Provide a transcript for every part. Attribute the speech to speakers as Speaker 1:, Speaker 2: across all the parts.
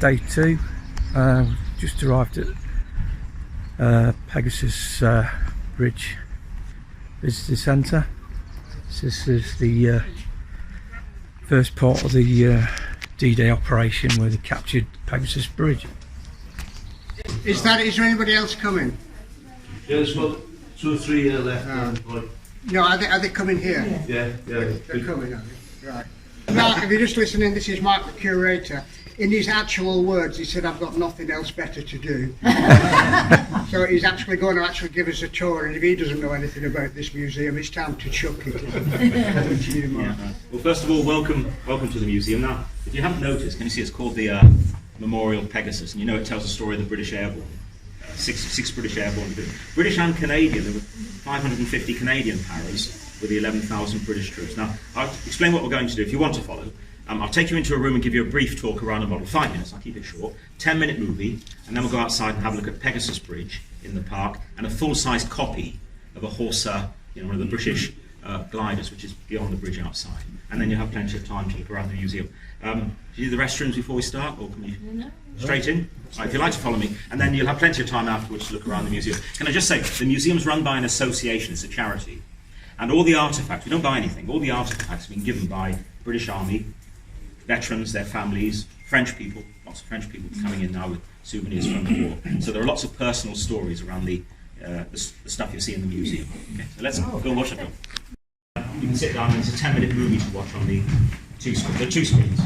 Speaker 1: day 2. Just arrived at Pegasus Bridge Visitor Centre. This is the first part of the D-Day operation where they captured Pegasus Bridge.
Speaker 2: Is there anybody else coming?
Speaker 3: Yeah, there's about 2 or 3 here left.
Speaker 2: No, are they coming here?
Speaker 3: Yeah.
Speaker 2: They're coming, are they? Right. Mark, if you're just listening, this is Mark, the curator. In his actual words, he said, "I've got nothing else better to do." So he's actually going to give us a tour, and if he doesn't know anything about this museum, it's time to chuck it. Over to you, Mark.
Speaker 4: Yeah. Well, first of all, welcome to the museum. Now, if you haven't noticed, can you see it's called the Memorial Pegasus, and you know it tells the story of the British Airborne. Six British Airborne, British and Canadian. There were 550 Canadian paras with the 11,000 British troops. Now, I'll explain what we're going to do if you want to follow. I'll take you into a room and give you a brief talk around the model. 5 minutes, I'll keep it short. 10-minute movie, and then we'll go outside and have a look at Pegasus Bridge in the park and a full-size copy of a Horsa, one of the British gliders, which is beyond the bridge outside. And then you'll have plenty of time to look around the museum. Do you do the restrooms before we start, or can you straight in? Right, if you'd like to follow me, and then you'll have plenty of time afterwards to look around the museum. Can I just say, the museum's run by an association, it's a charity, and all the artefacts, we don't buy anything, all the artefacts have been given by British Army, veterans, their families, French people, lots of French people coming in now with souvenirs from the war. So there are lots of personal stories around the stuff you see in the museum. Okay, so let's go and watch a film. You can sit down and it's a 10-minute movie to watch on the 2 screens. There are 2 screens.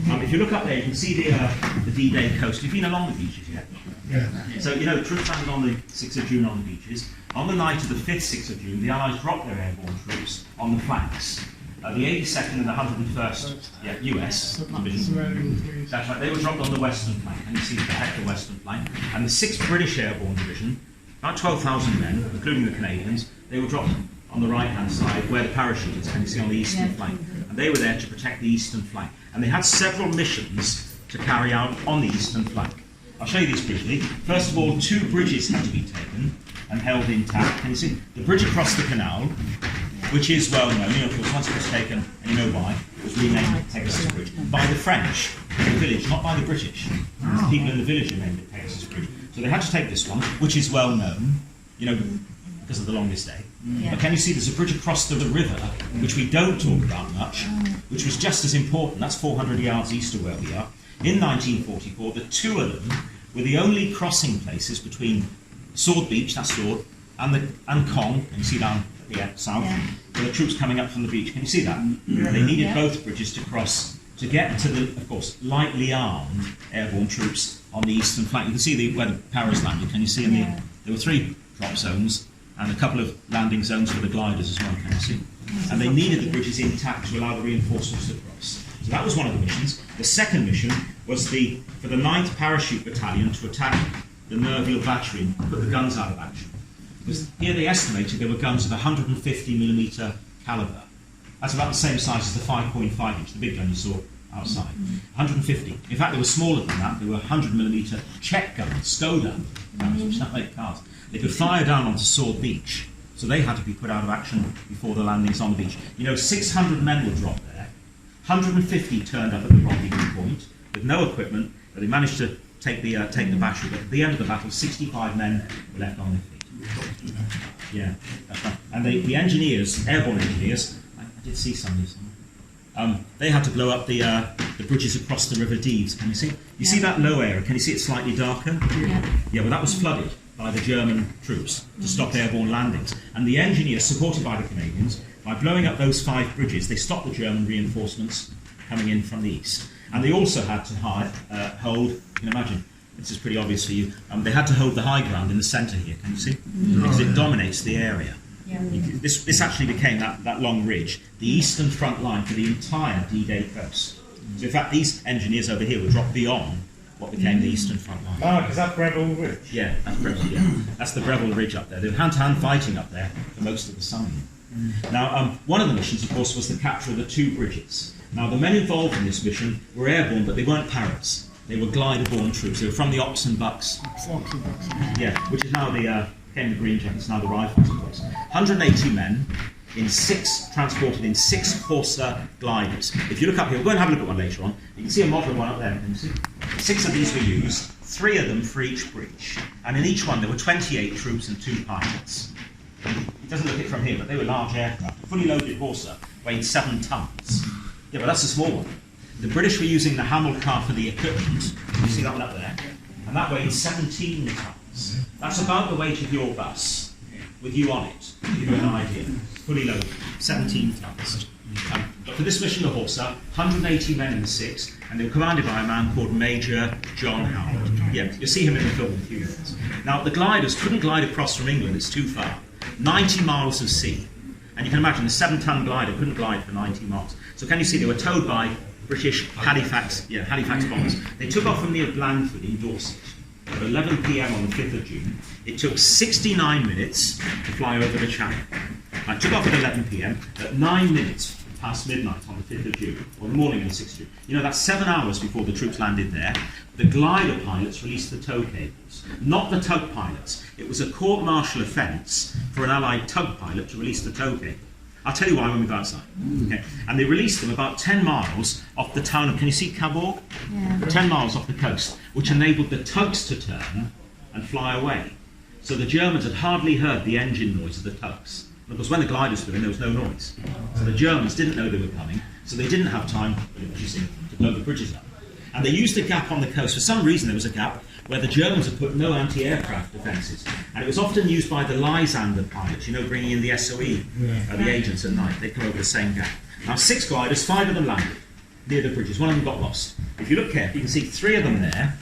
Speaker 4: If you look up there, you can see the D-Day coast. You've been along the beaches yet? Yeah. So, troops landed on the 6th of June on the beaches. On the night of the 5th, 6th of June, the Allies dropped their airborne troops on the flanks. The 82nd and the 101st US Division, that's right, they were dropped on the western flank, and you see the western flank. And the 6th British Airborne Division, about 12,000 men, including the Canadians, they were dropped on the right-hand side where the parachute is, and you see on the eastern flank. And they were there to protect the eastern flank. And they had several missions to carry out on the eastern flank. I'll show you these briefly. First of all, 2 bridges had to be taken and held intact. Can you see? The bridge across the canal, which is well known, of course, once it was taken, and you know why, it was renamed Pegasus Bridge by the French in the village, not by the British. The people in the village who named it Pegasus Bridge. So they had to take this one, which is well known, because of the longest day. Yeah. But can you see there's a bridge across the river, which we don't talk about much, which was just as important. That's 400 yards east of where we are. In 1944, the 2 of them were the only crossing places between Sword Beach, that's Sword, and Kong, and you see down here, south, where the troops coming up from the beach. Can you see that? They needed both bridges to cross to get to the, of course, lightly armed airborne troops on the eastern flank. You can see where the paras landed. Can you see? There were 3 drop zones and a couple of landing zones for the gliders as well. Can you see? And they needed the bridges intact to allow the reinforcements to cross. So that was one of the missions. The second mission was for the 9th Parachute Battalion to attack the Nerville Battery and put the guns out of action. Because here they estimated there were guns of 150mm caliber. That's about the same size as the 5.5 inch, the big gun you saw outside. 150. In fact, they were smaller than that. They were 100mm Czech guns, Skoda guns, which don't make cars. They could fire down onto Sword Beach, so they had to be put out of action before the landings on the beach. 600 men were dropped there. 150 turned up at the rendezvous point with no equipment, but they managed to take the battery. But at the end of the battle, 65 men were left on their feet. Yeah, that's right. And the engineers, airborne engineers, I did see some of these. They had to blow up the bridges across the River Dees. Can you see? You see that low area? Can you see it slightly darker? Yeah, well, that was flooded by the German troops to stop airborne landings. And the engineers, supported by the Canadians, by blowing up those 5 bridges, they stopped the German reinforcements coming in from the east. And they also had to hold, you can imagine, this is pretty obvious for you, they had to hold the high ground in the centre here, can you see? Because it dominates the area. This actually became that long ridge, the eastern front line for the entire D-Day coast. So in fact, these engineers over here were dropped beyond what became the eastern front line.
Speaker 5: Oh, because that's Breville Ridge?
Speaker 4: Yeah, that's Breville, yeah. That's the Breville Ridge up there. They were hand-to-hand fighting up there for most of the summer. Now, one of the missions, of course, was the capture of the 2 bridges. Now, the men involved in this mission were airborne, but they weren't parrots. They were glider-borne troops. They were from the Ox and Bucks. Yeah, which is now the Green Jackets, now the Rifles, of course. 180 men transported in 6 Horsa gliders. If you look up here, we'll go and have a look at one later on. You can see a model of one up there, can you see? 6 of these were used, 3 of them for each bridge. And in each one there were 28 troops and 2 pilots. It doesn't look it from here, but they were large aircraft. A fully loaded Horsa weighed 7 tons. Yeah, but that's a small one. The British were using the Hamilcar for the equipment. You see that one up there? And that weighed 17 tons. That's about the weight of your bus, with you on it, to give you an idea. Fully loaded, 17 tons. But for this mission, the Horsa, 180 men in the 6, and they were commanded by a man called Major John Howard. Yeah, you'll see him in the film in a few minutes. Now, the gliders couldn't glide across from England, it's too far. 90 miles of sea. And you can imagine a 7-ton glider couldn't glide for 90 miles. So can you see they were towed by British Halifax bombers. They took off from near Blandford in Dorset at 11 p.m. on the 5th of June. It took 69 minutes to fly over the Channel. I took off at 11 p.m. At 9 minutes past midnight on the 5th of June, or the morning of the 6th of June. You know, that's 7 hours before the troops landed there. The glider pilots released the tow cables, not the tug pilots. It was a court-martial offence for an Allied tug pilot to release the tow cable. I'll tell you why when we go outside. Okay. And they released them about 10 miles off the town of, can you see Cabourg? Yeah. 10 miles off the coast, which enabled the tugs to turn and fly away. So the Germans had hardly heard the engine noise of the tugs. Because when the gliders flew in, there was no noise. So the Germans didn't know they were coming, so they didn't have time, as you see, to blow the bridges up. And they used a gap on the coast. For some reason, there was a gap where the Germans had put no anti-aircraft defences. And it was often used by the Lysander pilots, you know, bringing in the SOE, the agents at night. They'd come over the same gap. Now, 6 gliders, 5 of them landed near the bridges. 1 of them got lost. If you look carefully, you can see 3 of them there,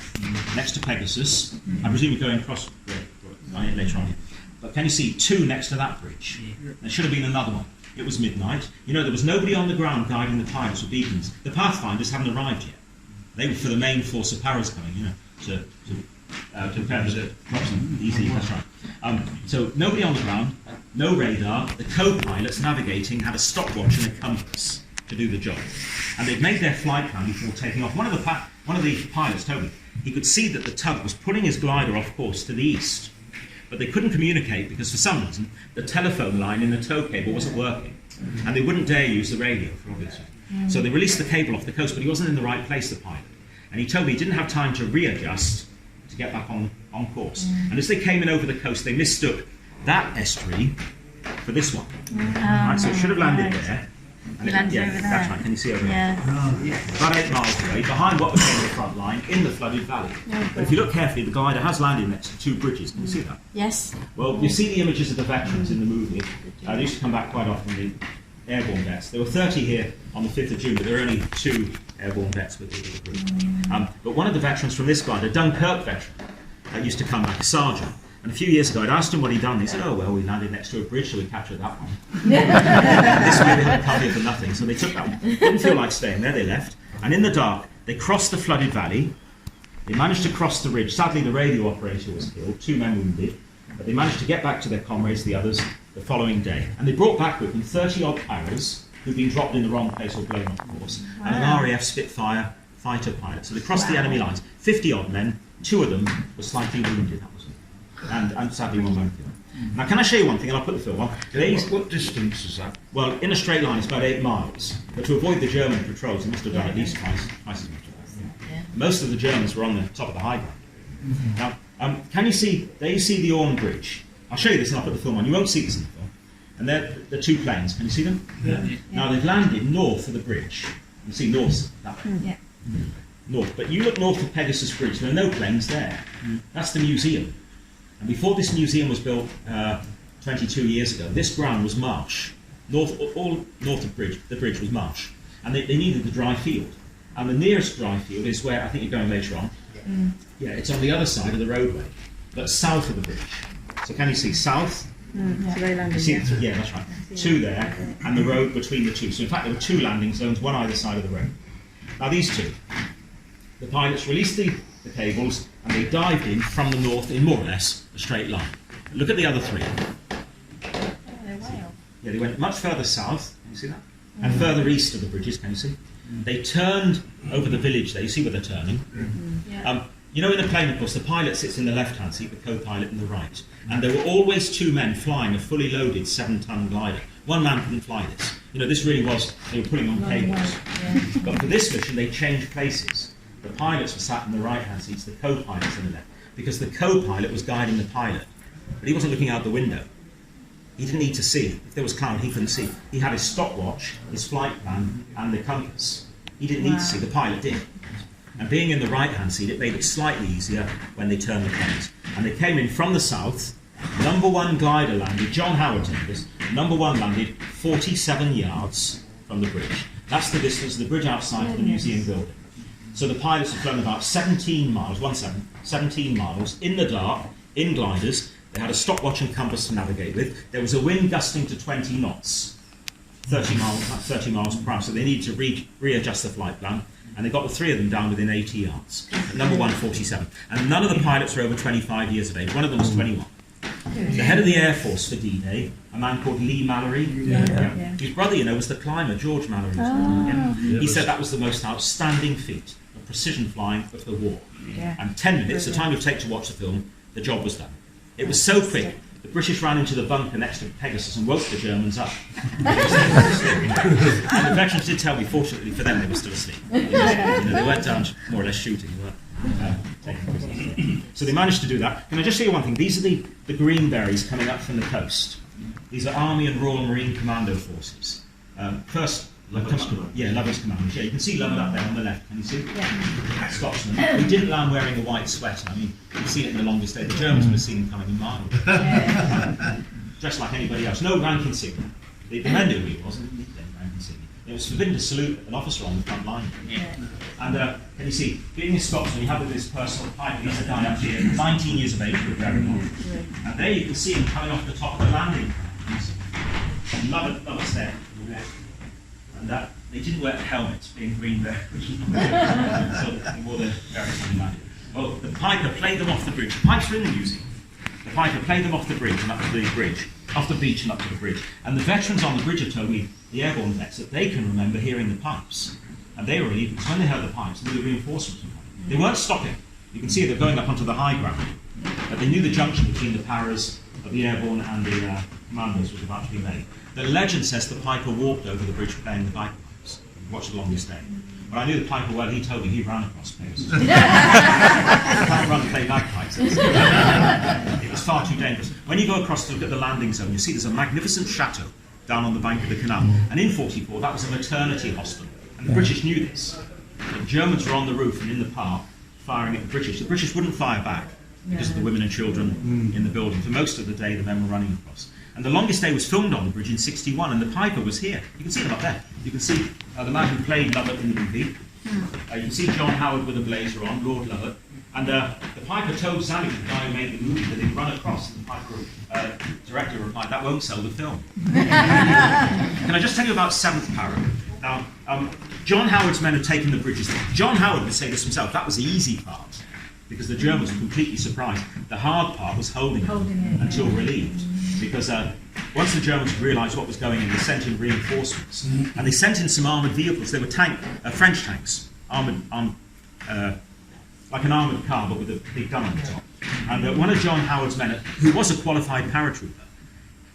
Speaker 4: next to Pegasus. I presume you're going across later on here. But can you see 2 next to that bridge? There should have been another one. It was midnight. You know, there was nobody on the ground guiding the pilots with beacons. The Pathfinders hadn't arrived yet. They were for the main force of Paris coming, you know, to prepare the crossing. Easy, that's right. So nobody on the ground, no radar. The co-pilots navigating had a stopwatch and a compass to do the job. And they'd made their flight plan before taking off. One of the pilots told me he could see that the tug was pulling his glider off course to the east. But they couldn't communicate because for some reason the telephone line in the tow cable wasn't working. And they wouldn't dare use the radio for obvious reasons. So they released the cable off the coast, but he wasn't in the right place, the pilot. And he told me he didn't have time to readjust to get back on course. And as they came in over the coast, they mistook that estuary for this one. Right, so it should have landed there. And that's right, can you see over there? About 8 miles away, behind what became the front line, in the flooded valley. But if you look carefully, the glider has landed next to 2 bridges. Can you see that?
Speaker 5: Yes.
Speaker 4: Well, you see the images of the veterans in the movie. They used to come back quite often, the airborne vets. There were 30 here on the 5th of June, but there were only 2 airborne vets with the group. But one of the veterans from this glider, a Dunkirk veteran, used to come back, a sergeant. And a few years ago, I'd asked him what he'd done. He said, oh, well, we landed next to a bridge, so we captured that one. This way they hadn't come here for nothing, so they took that one. Didn't feel like staying there, they left. And in the dark, they crossed the flooded valley. They managed to cross the ridge. Sadly, the radio operator was killed, 2 men wounded. But they managed to get back to their comrades, the others, the following day. And they brought back with them 30-odd arrows who'd been dropped in the wrong place or blown off course, and an RAF Spitfire fighter pilot. So they crossed the enemy lines. 50-odd men, 2 of them were slightly wounded. That was it. And sadly, 1 man killed. Now, can I show you one thing? And I'll put the film on.
Speaker 3: What distance is that?
Speaker 4: Well, in a straight line, it's about 8 miles. But to avoid the German patrols, they must have done at least twice as much. Most of the Germans were on the top of the high ground. Now, can you see? There you see the Orne Bridge. I'll show you this and I'll put the film on. You won't see this in the film. And they're the 2 planes. Can you see them? Yeah. Now, they've landed north of the bridge. You see north, that way. Yeah. North. But you look north of Pegasus Bridge, there are no planes there. That's the museum. And before this museum was built 22 years ago, this ground was marsh. All north of the bridge was marsh. And they needed the dry field. And the nearest dry field is where, I think you're going later on. Yeah, it's on the other side of the roadway, but south of the bridge. So can you see south? You see, yeah, that's right. 2 there, and the road between the 2. So in fact, there were 2 landing zones, one either side of the road. Now these 2, the pilots released the cables, and they dived in from the north in more or less a straight line. Look at the other 3. Yeah, they went much further south. Can you see that? And further east of the bridges. Can you see? They turned over the village there. You see where they're turning? You know, in a plane, of course, the pilot sits in the left-hand seat, the co-pilot in the right. And there were always 2 men flying a fully loaded 7-ton glider. 1 man couldn't fly this. You know, this really was, they were putting on cables. But for this mission, they changed places. the pilots were sat in the right-hand seats, the co-pilots in the left, because the co-pilot was guiding the pilot, but he wasn't looking out the window. He didn't need to see. If there was cloud, he couldn't see. He had his stopwatch, his flight plan, and the compass. He didn't need to see. The pilot did. And being in the right-hand seat, it made it slightly easier when they turned the planes. And they came in from the south. Number 1 glider landed. John Howard did this. Number 1 landed 47 yards from the bridge. That's the distance of the bridge outside of the museum building. So the pilots had flown about 17 miles, 17 miles in the dark, in gliders. They had a stopwatch and compass to navigate with. There was a wind gusting to 20 knots, 30 miles per hour, so they needed to readjust the flight plan, and they got the 3 of them down within 80 yards. Number 1, 47. And none of the pilots were over 25 years of age. One of them was 21. The head of the Air Force for D-Day, a man called Lee Mallory. His brother, was the climber, George Mallory. He said that was the most outstanding feat of precision flying of the war. And 10 minutes, the time it would take to watch the film, the job was done. It was so quick, the British ran into the bunker next to Pegasus and woke the Germans up. And the veterans did tell me, fortunately for them, they were still asleep. They went down more or less shooting. Taking prisoners. So they managed to do that. Can I just show you one thing? These are the green berries coming up from the coast. These are Army and Royal Marine Commando forces. Lover's Commandos. Yeah, you can see Lover up there on the left. Can you see? Yeah. Scotsman. He didn't land wearing a white sweater. I mean, you've seen it in The Longest Day. The Germans would have seen him coming in miles. Dressed like anybody else. No rank insignia. The men knew who he was, and he didn't rank insignia. It was forbidden to salute an officer on the front line. And can you see, being a Scotsman, you have this personal pipe. He's a guy up here, 19 years of age, with very long. And there you can see him coming off the top of the landing. And Lover's there. And they didn't wear helmets, being green there. So they wore their very landing. Well, the piper played them off the bridge. The pipes are in the museum. The piper played them off the bridge and up to the bridge, off the beach and up to the bridge. And the veterans on the bridge have told me, the airborne vets, that they can remember hearing the pipes. And they were relieved because when they heard the pipes, they knew the reinforcements were coming. They weren't stopping. You can see they're going up onto the high ground. But they knew the junction between the paras of the airborne and the commandos was about to be made. The legend says the piper walked over the bridge playing the bagpipes. Watch The Longest Day. But I knew the piper well. He told me he ran across Pegasus. You can't run and play bagpipes. It was far too dangerous. When you go across to look at the landing zone, you see there's a magnificent chateau down on the bank of the canal. And in 1944, that was a maternity hospital. And the British knew this. The Germans were on the roof and in the park firing at the British. The British wouldn't fire back because of the women and children in the building. For most of the day, the men were running across. And The Longest Day was filmed on the bridge in 1961, and the piper was here. You can see him up there. You can see the man who played Lovat in the movie. You can see John Howard with a blazer on, Lord Lovat. And the piper told Zanuck, the guy who made the movie, that he'd run across, and the piper director replied, "That won't sell the film." Can I just tell you about 7th Para? Now, John Howard's men had taken the bridges. John Howard would say this himself, that was the easy part, because the Germans were completely surprised. The hard part was holding it until relieved. Because once the Germans realised what was going on, they sent in reinforcements. And they sent in some armoured vehicles. They were French tanks, like an armoured car, but with a big gun on the top. And one of John Howard's men, who was a qualified paratrooper,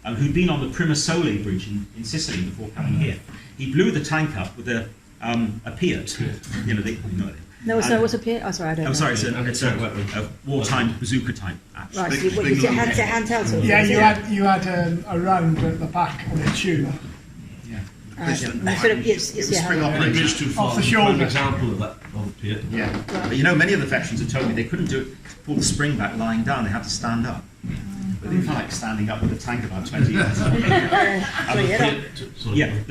Speaker 4: who'd been on the Primasole bridge in Sicily before coming here, he blew the tank up with a Piat.
Speaker 5: No, so what's a Piat? Oh, sorry, I don't know.
Speaker 4: Oh, sorry, it's a wartime bazooka type.
Speaker 5: Right, so what, you handheld sort of
Speaker 6: Yeah,
Speaker 5: thing,
Speaker 6: you had a round at the back of the tube.
Speaker 3: Spring operation too far.
Speaker 6: Off the shoulder.
Speaker 3: An example of that on the pier.
Speaker 4: Yeah, but many of the veterans had told me they couldn't pull the spring back lying down, they had to stand up. But they didn't like standing up with a tank about 20 yards. The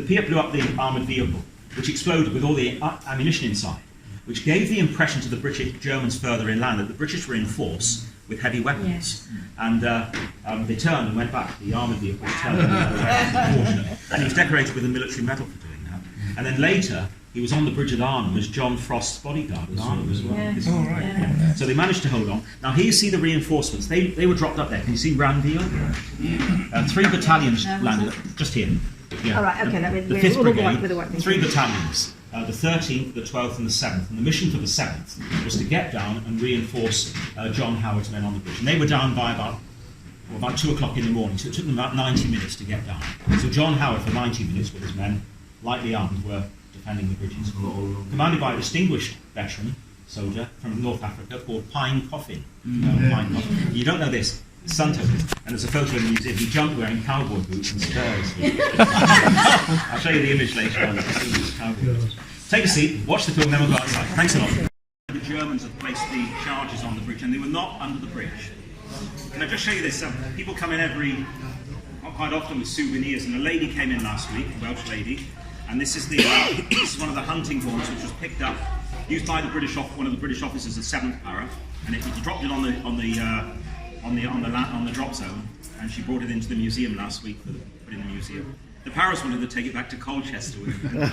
Speaker 4: Piat blew up the armoured vehicle, which exploded with all the ammunition inside, which gave the impression to the Germans further inland that the British were in force with heavy weapons. And they turned and went back. The armoured vehicle turned and he was decorated with a military medal for doing that. And then later, he was on the bridge at Arnhem as John Frost's bodyguard at Arnhem as well. So they managed to hold on. Now here you see the reinforcements. They were dropped up there. Can you see Ranville? 3 battalions landed just here.
Speaker 5: All right, okay.
Speaker 4: The 5th Brigade, 3 battalions. The 13th, the 12th and the 7th. And the mission for the 7th was to get down and reinforce John Howard's men on the bridge. And they were down by about 2 o'clock in the morning, so it took them about 90 minutes to get down. So John Howard, for 90 minutes with his men, lightly armed, were defending the bridges. Commanded by a distinguished veteran, soldier from North Africa called Pine Coffin. Pine Coffin. You don't know this. Sun took this, and there's a photo in the museum. He jumped wearing cowboy boots and spurs. I'll show you the image later on. Take a seat, watch the film, then we'll go outside. Thanks a lot. The Germans had placed the charges on the bridge, and they were not under the bridge. Can I just show you this? People come in quite often with souvenirs, and a lady came in last week, a Welsh lady, and this is this is one of the hunting horns which was picked up, used by one of the British officers of 7th Para, and he dropped it on the drop zone, and she brought it into the museum last week for put in the museum. The Paras wanted to take it back to Colchester with them. Now,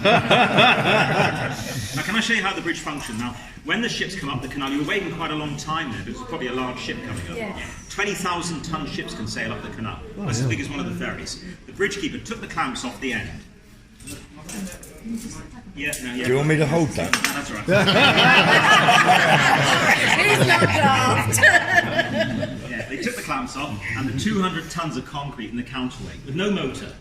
Speaker 4: can I show you how the bridge functioned? Now, when the ships come up the canal, you were waiting quite a long time there, because there's probably a large ship coming up.
Speaker 5: Yes.
Speaker 4: 20,000-ton ships can sail up the canal. That's as big as one of the ferries. The bridge keeper took the clamps off the end. Yeah, no, yeah.
Speaker 7: Do you want me to hold that?
Speaker 4: No, that's all right.
Speaker 5: He's not daft.
Speaker 4: Yeah, they took the clamps off, and the 200 tons of concrete and the counterweight, with no motor,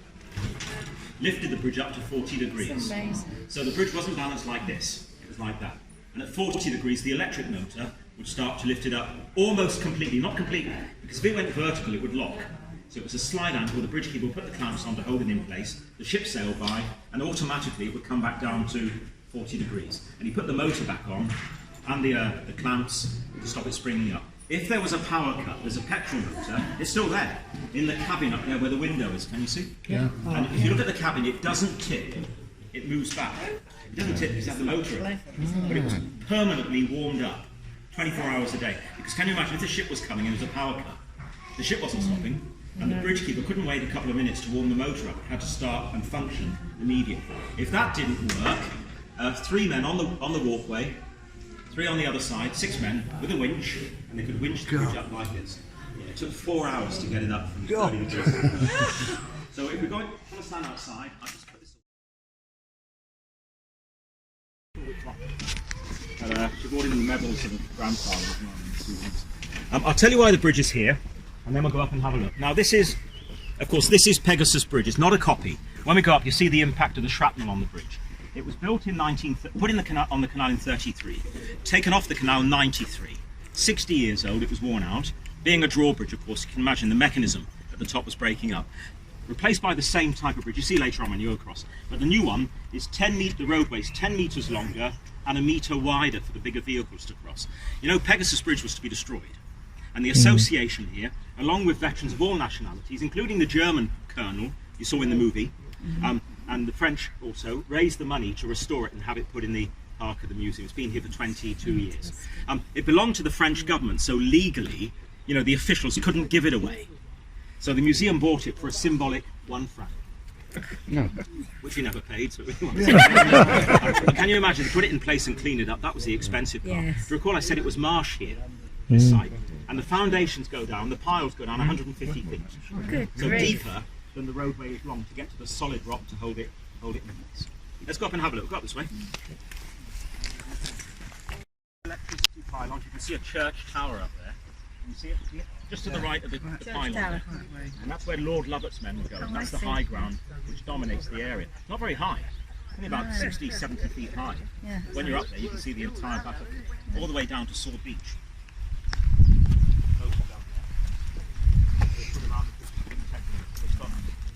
Speaker 4: lifted the bridge up to 40 degrees.
Speaker 5: Amazing.
Speaker 4: So the bridge wasn't balanced like this, it was like that. And at 40 degrees, the electric motor would start to lift it up almost completely, not completely, because if it went vertical, it would lock. So it was a slide angle, the bridge keeper would put the clamps on to hold it in place, the ship sailed by, and automatically it would come back down to 40 degrees. And he put the motor back on, and the clamps to stop it springing up. If there was a power cut, there's a petrol motor, it's still there, in the cabin up there where the window is, can you see? Yeah. And if you look at the cabin, it doesn't tip, it moves back. It doesn't tip because it has the motor in it. But it was permanently warmed up, 24 hours a day. Because can you imagine if the ship was coming and there was a power cut, the ship wasn't stopping, and the bridge keeper couldn't wait a couple of minutes to warm the motor up, it had to start and function immediately. If that didn't work, 3 men on the walkway, 3 on the other side, 6 men with a winch, and they could winch the bridge up like this. Yeah, it took 4 hours to get it up from 30 degrees. So if we're going to stand outside, I'll just put this away. She brought in the medals of the grandfather as well. I'll tell you why the bridge is here, and then we'll go up and have a look. Now this is, of course, this is Pegasus Bridge. It's not a copy. When we go up, you see the impact of the shrapnel on the bridge. It was built in put in the canal, on the canal in 33, taken off the canal in 93. 60 years old, it was worn out. Being a drawbridge, of course, you can imagine the mechanism at the top was breaking up. Replaced by the same type of bridge you see later on when you go across. But the new one is the roadway is 10 metres longer and 1 metre wider for the bigger vehicles to cross. You know, Pegasus Bridge was to be destroyed. And the association here, along with veterans of all nationalities, including the German colonel you saw in the movie, and the French also, raised the money to restore it and have it put in the park of the museum. It's been here for 22 years. It belonged to the French government, so legally, you know, the officials couldn't give it away. So the museum bought it for a symbolic £1. No. Which we never paid, so we wanted to. But can you imagine, to put it in place and clean it up, that was the expensive part.
Speaker 5: Yes.
Speaker 4: Do you recall I said it was marsh here, this site, and the foundations go down, the piles go down 150 feet.
Speaker 5: Good
Speaker 4: So
Speaker 5: grief.
Speaker 4: deeper than the roadway is long to get to the solid rock to hold it in place. Let's go up and have a look. Go up this way. Electricity pylons. You can see a church tower up there. Can you see it? Just to the right of the pylon.
Speaker 5: tower.
Speaker 4: And that's where Lord Lovat's men were going. That's the high ground which dominates the area. Not very high. Only about 60, 70 feet high.
Speaker 5: Yeah.
Speaker 4: When you're up there, you can see the entire battlefield, all the way down to Sword Beach.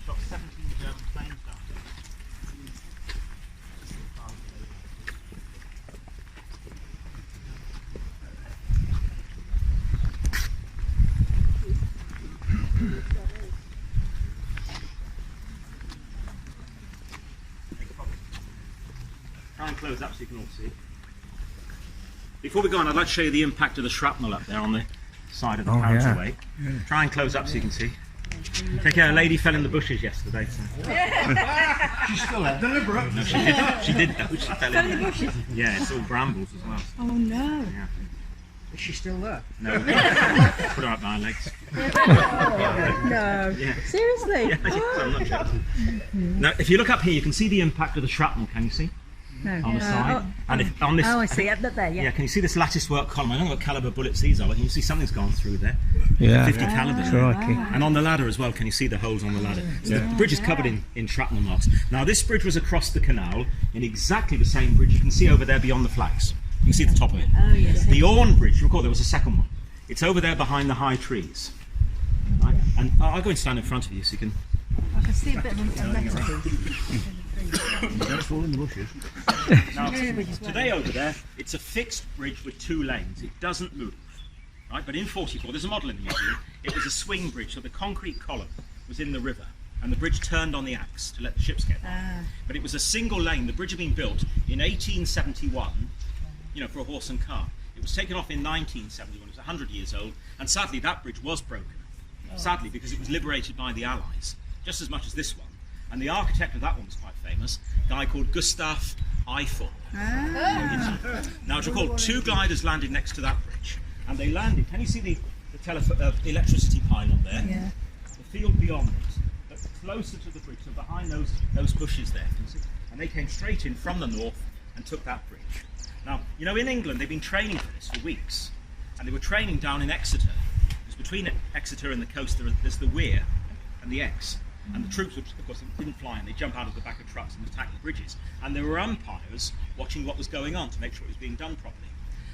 Speaker 4: Shot 17 German planes down there. Try and close up so you can all see. Before we go on, I'd like to show you the impact of the shrapnel up there on the side of the carriageway. Yeah. Try and close up so you can see. Take care, a lady fell in the bushes yesterday. So.
Speaker 6: She's still there, deliberate.
Speaker 4: No, she did though. She fell in the bushes. Yeah, it's all brambles as well.
Speaker 5: Oh no.
Speaker 4: Yeah.
Speaker 2: Is she still there?
Speaker 4: No. Put her up my legs.
Speaker 5: No.
Speaker 4: Yeah.
Speaker 5: Seriously?
Speaker 4: Yeah, I'm not joking. Now, if you look up here, you can see the impact of the shrapnel. Can you see?
Speaker 5: No.
Speaker 4: On the side. And if, on this,
Speaker 5: Oh, I see. Up there, yeah.
Speaker 4: Yeah, can you see this lattice work column? I don't know what calibre bullets these are, but can you see something's gone through there?
Speaker 1: Yeah.
Speaker 4: 50 calibre.
Speaker 1: Crikey.
Speaker 4: And on the ladder as well, can you see the holes on the ladder? So the bridge is covered in shrapnel marks. Now this bridge was across the canal in exactly the same bridge you can see over there beyond the flags. can see the top of it.
Speaker 5: Oh, yes.
Speaker 4: The Orne Bridge, recall there was a second one. It's over there behind the high trees. Right? And I'll go and stand in front of you so you can...
Speaker 5: I can see a bit of a metal.
Speaker 6: Don't fall in the bushes.
Speaker 4: Now, today over there, it's a fixed bridge with 2 lanes. It doesn't move. Right? But in 44, there's a model in the museum, it was a swing bridge, so the concrete column was in the river, and the bridge turned on the axe to let the ships get by. But it was a single lane. The bridge had been built in 1871, you know, for a horse and cart. It was taken off in 1971, it was 100 years old, and sadly that bridge was broken. Sadly, because it was liberated by the Allies, just as much as this one. And the architect of that one was quite famous, a guy called Gustav Eiffel. Now, to recall, 2 gliders landed next to that bridge, and they landed. Can you see the electricity pylon there?
Speaker 5: Yeah.
Speaker 4: The field beyond it, but closer to the bridge, so behind those bushes there. Can you see? And they came straight in from the north and took that bridge. Now, you know, in England, they've been training for this for weeks, and they were training down in Exeter. Because between Exeter and the coast, there's the Wear and the Exe. And the troops, of course, didn't fly, and they jump out of the back of trucks and attack the bridges. And there were umpires watching what was going on to make sure it was being done properly.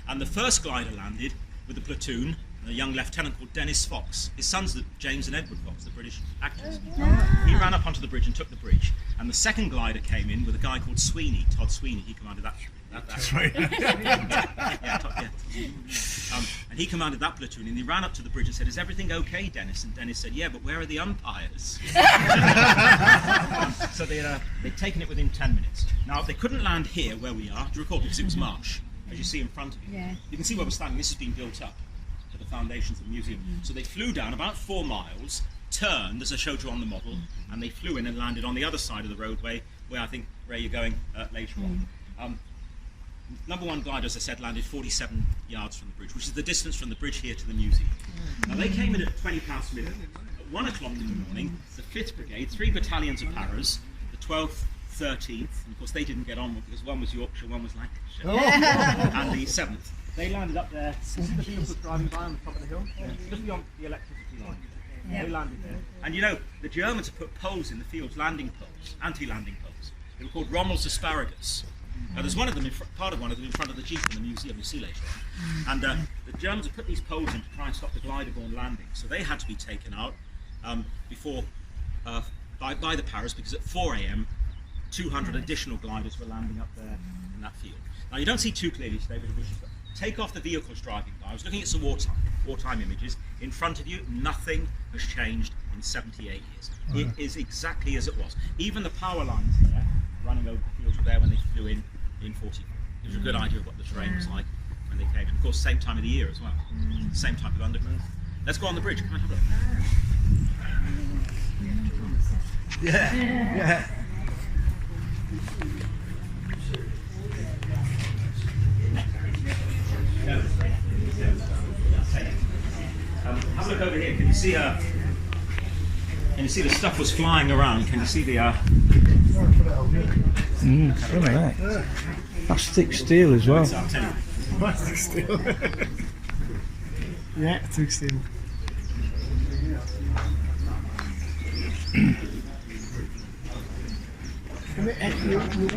Speaker 4: And the first glider landed with a platoon, and a young lieutenant called Dennis Fox. His sons, James and Edward Fox, the British actors. He ran up onto the bridge and took the bridge. And the second glider came in with a guy called Sweeney, Todd Sweeney. He commanded that.
Speaker 6: That's right.
Speaker 4: And he commanded that platoon, and he ran up to the bridge and said, "Is everything okay, Dennis?" And Dennis said, "Yeah, but where are the umpires?" So they'd taken it within 10 minutes. Now, they couldn't land here where we are, do you recall, because it was marsh, as you see in front of you.
Speaker 5: Yeah.
Speaker 4: You can see where we're standing. This has been built up to the foundations of the museum. So they flew down about 4 miles, turned, as I showed you on the model, and they flew in and landed on the other side of the roadway, where I think, Ray, you're going later on. Number 1 glider, as I said, landed 47 yards from the bridge, which is the distance from the bridge here to the museum. Now, they came in at 20 past midnight. At 1 o'clock in the morning, the 5th Brigade, 3 battalions of paras, the 12th, 13th, and of course they didn't get on because one was Yorkshire, one was Lancashire, and the 7th. They landed up there. You see the vehicles driving by on the top of the hill? Just beyond the electricity line. They landed there. And you know, the Germans have put poles in the fields, landing poles, anti-landing poles. They were called Rommel's asparagus. Now, there's one of them, part of one of them in front of the Jeep in the museum, you'll see later on. And the Germans have put these poles in to try and stop the glider-borne landing. So they had to be taken out before by the paras, because at 4 a.m. 200 additional gliders were landing up there in that field. Now, you don't see too clearly today with the bushes, but take off the vehicles driving by. I was looking at some wartime images. In front of you, nothing has changed in 78 years. It is exactly as it was. Even the power lines there, running over the fields, were there when they flew in 44. It was a good idea of what the terrain was like when they came. And of course, same time of the year as well. Same type of undergrowth. Let's go on the bridge. Can I have a look?
Speaker 6: Yeah.
Speaker 4: Have a look over here. Can you see the stuff was flying around? Can you see the
Speaker 1: Look at that. That's thick steel as well.
Speaker 6: Plastic steel. Yeah, thick steel. You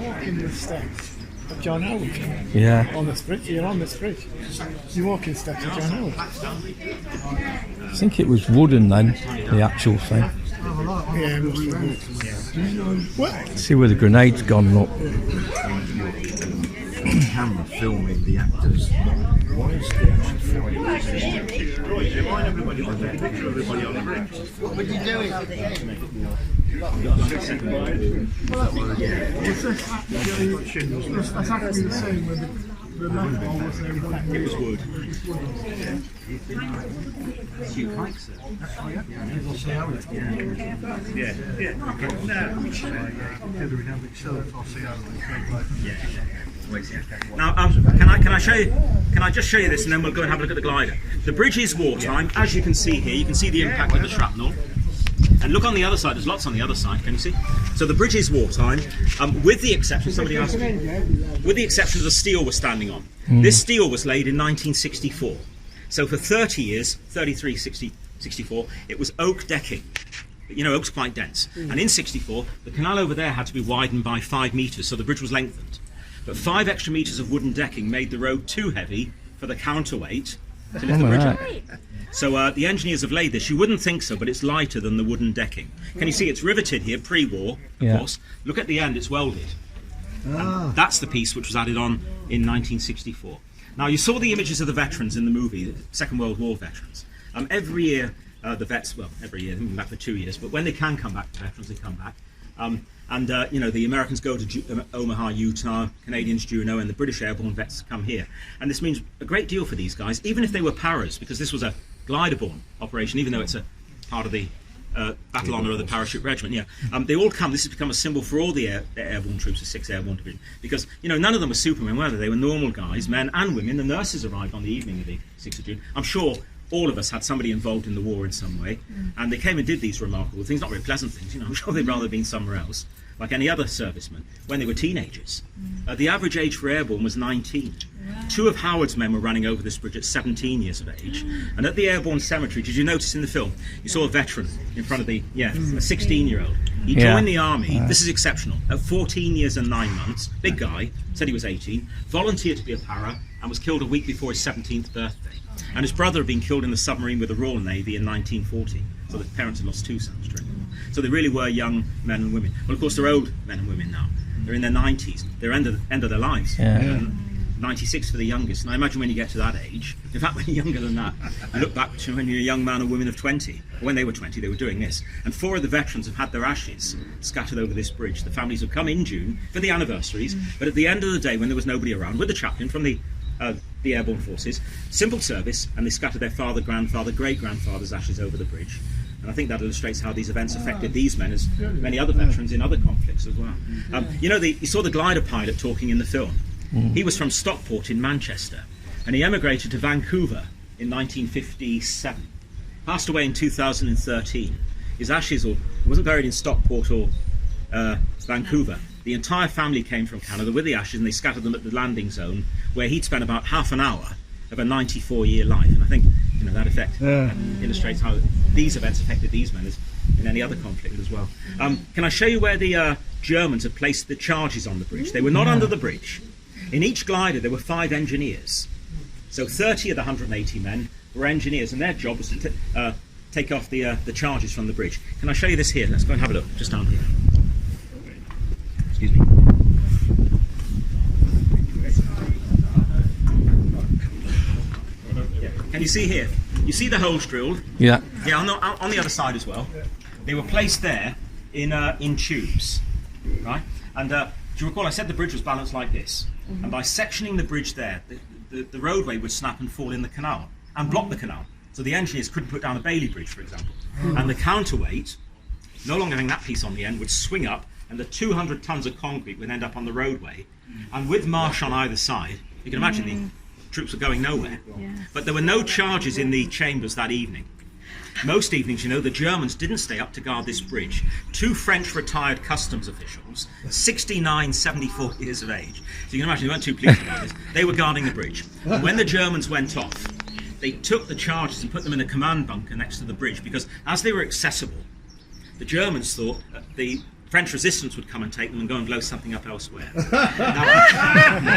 Speaker 6: walk in the steps of John Howard.
Speaker 1: Yeah.
Speaker 6: On this bridge, you're on this bridge. You walk in the steps of John Howard.
Speaker 1: I think it was wooden then, the actual thing.
Speaker 6: Yeah, it must be wood. What?
Speaker 1: See where the grenade's gone, look.
Speaker 7: Camera filming the actors. Why is the actual filming?
Speaker 3: Remind everybody on the picture of everybody on the bridge.
Speaker 2: What would you do if
Speaker 6: That's actually the same with the left ball was there.
Speaker 4: It was wood. Now, can I show you? Can I just show you this, and then we'll go and have a look at the glider. The bridge is wartime, as you can see here. You can see the impact of the shrapnel. And look on the other side. There's lots on the other side. Can you see? So the bridge is wartime, with the exception. Somebody asked me. With the exception of the steel we're standing on. This steel was laid in 1964. So for 30 years, 33, 60, 64, it was oak decking. You know, oak's quite dense. And in 64, the canal over there had to be widened by 5 metres, so the bridge was lengthened. but 5 extra metres of wooden decking made the road too heavy for the counterweight to lift
Speaker 1: Oh
Speaker 4: the
Speaker 1: my
Speaker 4: bridge
Speaker 1: God.
Speaker 4: up. So the engineers have laid this. You wouldn't think so, but it's lighter than the wooden decking. Can you see it's riveted here, pre-war, of
Speaker 1: Yeah.
Speaker 4: course. Look at the end, it's welded. And that's the piece which was added on in 1964. Now, you saw the images of the veterans in the movie, the Second World War veterans. Every year, the vets, well, every year, they've been back for 2 years, but when they can come back, the veterans, they come back. You know, the Americans go to Omaha, Utah, Canadians, Juneau, and the British airborne vets come here. And this means a great deal for these guys, even if they were paras, because this was a glider-borne operation, even though it's a part of the Battle Honour of the Parachute Regiment. Yeah, they all come. This has become a symbol for all the airborne troops, the 6th Airborne Division, because you know none of them were supermen, were they? They were normal guys, men and women. The nurses arrived on the evening of the 6th of June. I'm sure all of us had somebody involved in the war in some way, and they came and did these remarkable things, not very pleasant things. You know, I'm sure they'd rather have been somewhere else, like any other serviceman, when they were teenagers. The average age for airborne was 19. 2 of Howard's men were running over this bridge at 17 years of age. And at the airborne cemetery, did you notice in the film, you saw a veteran in front of the, a 16-year-old. He joined the army, this is exceptional, at 14 years and 9 months, big guy, said he was 18, volunteered to be a para, and was killed a week before his 17th birthday. And his brother had been killed in the submarine with the Royal Navy in 1940. So the parents had lost 2 sons during the war. So they really were young men and women. Well, of course, they're old men and women now. They're in their 90s. They're end of their lives. 96 for the youngest. And I imagine when you get to that age, in fact, when you're younger than that, you look back to when you're a young man or woman of 20. When they were 20, they were doing this. And 4 of the veterans have had their ashes scattered over this bridge. The families have come in June for the anniversaries, but at the end of the day, when there was nobody around, with the chaplain from the airborne forces, simple service, and they scattered their father, grandfather, great-grandfather's ashes over the bridge. And I think that illustrates how these events affected these men as many other veterans in other conflicts as well. You know, you saw the glider pilot talking in the film. He was from Stockport in Manchester, and he emigrated to Vancouver in 1957. Passed away in 2013. His ashes wasn't buried in Stockport or Vancouver. The entire family came from Canada with the ashes, and they scattered them at the landing zone, where he'd spent about half an hour of a 94-year life. And I think that effect illustrates how these events affected these men as in any other conflict as well. Can I show you where the Germans had placed the charges on the bridge? They were not under the bridge. In each glider there were 5 engineers. So 30 of the 180 men were engineers, and their job was to take off the charges from the bridge. Can I show you this here? Let's go and have a look, just down here. Excuse me. Can you see here? You see the holes drilled?
Speaker 1: Yeah.
Speaker 4: Yeah, on the other side as well. They were placed there in tubes, right? And do you recall I said the bridge was balanced like this? And by sectioning the bridge there, the roadway would snap and fall in the canal and block the canal. So the engineers couldn't put down a Bailey bridge, for example. And the counterweight, no longer having that piece on the end, would swing up, and the 200 tons of concrete would end up on the roadway. And with marsh on either side, you can imagine the troops were going nowhere. But there were no charges in the chambers that evening. Most evenings, you know, the Germans didn't stay up to guard this bridge. 2 French retired customs officials, 69, 74 years of age. So you can imagine they weren't too pleased about this. They were guarding the bridge. And when the Germans went off, they took the charges and put them in a command bunker next to the bridge, because as they were accessible, the Germans thought that the French resistance would come and take them and go and blow something up elsewhere. I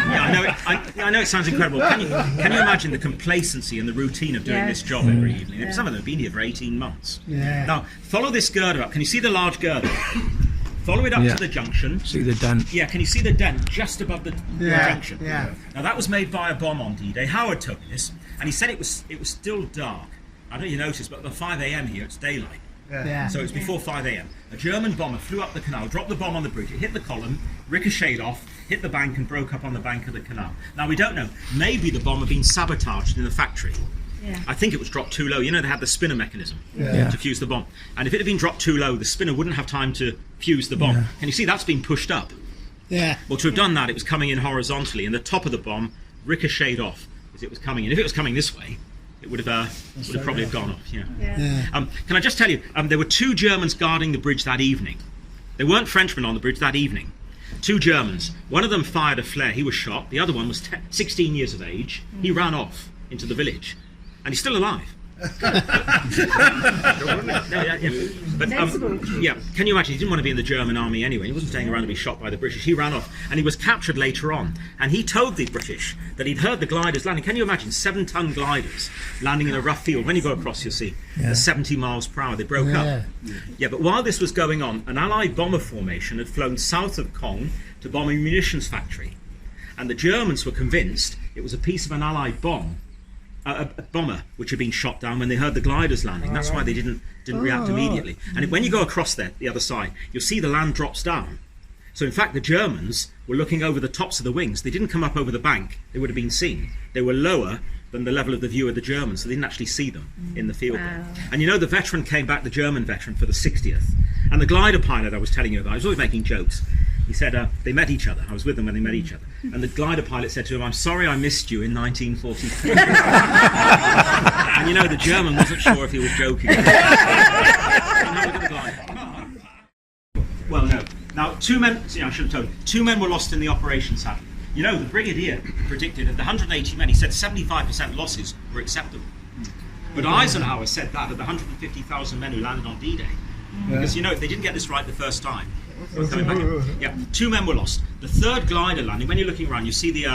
Speaker 4: know it sounds incredible. Can you imagine the complacency and the routine of doing this job every evening? Some of them have been here for 18 months. Now, follow this girder up. Can you see the large girder? Follow it up to the junction.
Speaker 1: See the dent?
Speaker 4: Yeah, can you see the dent just above the junction? Now, that was made by a bomb on D-Day. Howard took this, and he said it was still dark. I don't know if you noticed, but at 5 a.m. here, it's daylight. So it's before 5 a.m. A German bomber flew up the canal, dropped the bomb on the bridge, it hit the column, ricocheted off, hit the bank and broke up on the bank of the canal. Now we don't know, maybe the bomb had been sabotaged in the factory. I think it was dropped too low. You know, they had the spinner mechanism to fuse the bomb. And if it had been dropped too low, the spinner wouldn't have time to fuse the bomb. Can you see that's been pushed up? Well, to have done that, it was coming in horizontally, and the top of the bomb ricocheted off as it was coming in. If it was coming this way, it would have probably have gone off. Can I just tell you, there were 2 Germans guarding the bridge that evening. There weren't Frenchmen on the bridge that evening. 2 Germans. One of them fired a flare. He was shot. The other one was 16 years of age. He ran off into the village, and he's still alive. But yeah, can you imagine? He didn't want to be in the German army anyway. He wasn't staying around to be shot by the British. He ran off, and he was captured later on. And he told the British that he'd heard the gliders landing. Can you imagine 7-ton gliders landing in a rough field? When you go across, you'll see 70 miles per hour. They broke up. Yeah, but while this was going on, an Allied bomber formation had flown south of Caen to bomb a munitions factory, and the Germans were convinced it was a piece of an Allied bomb. A bomber which had been shot down when they heard the gliders landing. That's why they didn't react immediately. And when you go across there, the other side, you'll see the land drops down. So in fact, the Germans were looking over the tops of the wings. They didn't come up over the bank. They would have been seen. They were lower than the level of the view of the Germans, so they didn't actually see them in the field. Wow. And you know, the veteran came back, the German veteran, for the 60th. And the glider pilot I was telling you about, I was always making jokes. He said they met each other. I was with them when they met each other. And the glider pilot said to him, "I'm sorry I missed you in 1943. And you know, the German wasn't sure if he was joking. Well, no. Now, two men, I should have told you, 2 men were lost in the operation, sadly. You know, the brigadier predicted of the 180 men, he said 75% losses were acceptable. But Eisenhower said that of the 150,000 men who landed on D-Day. Because, you know, if they didn't get this right the first time, coming back in. Yeah, 2 men were lost. The 3rd glider landing, when you're looking around, you see the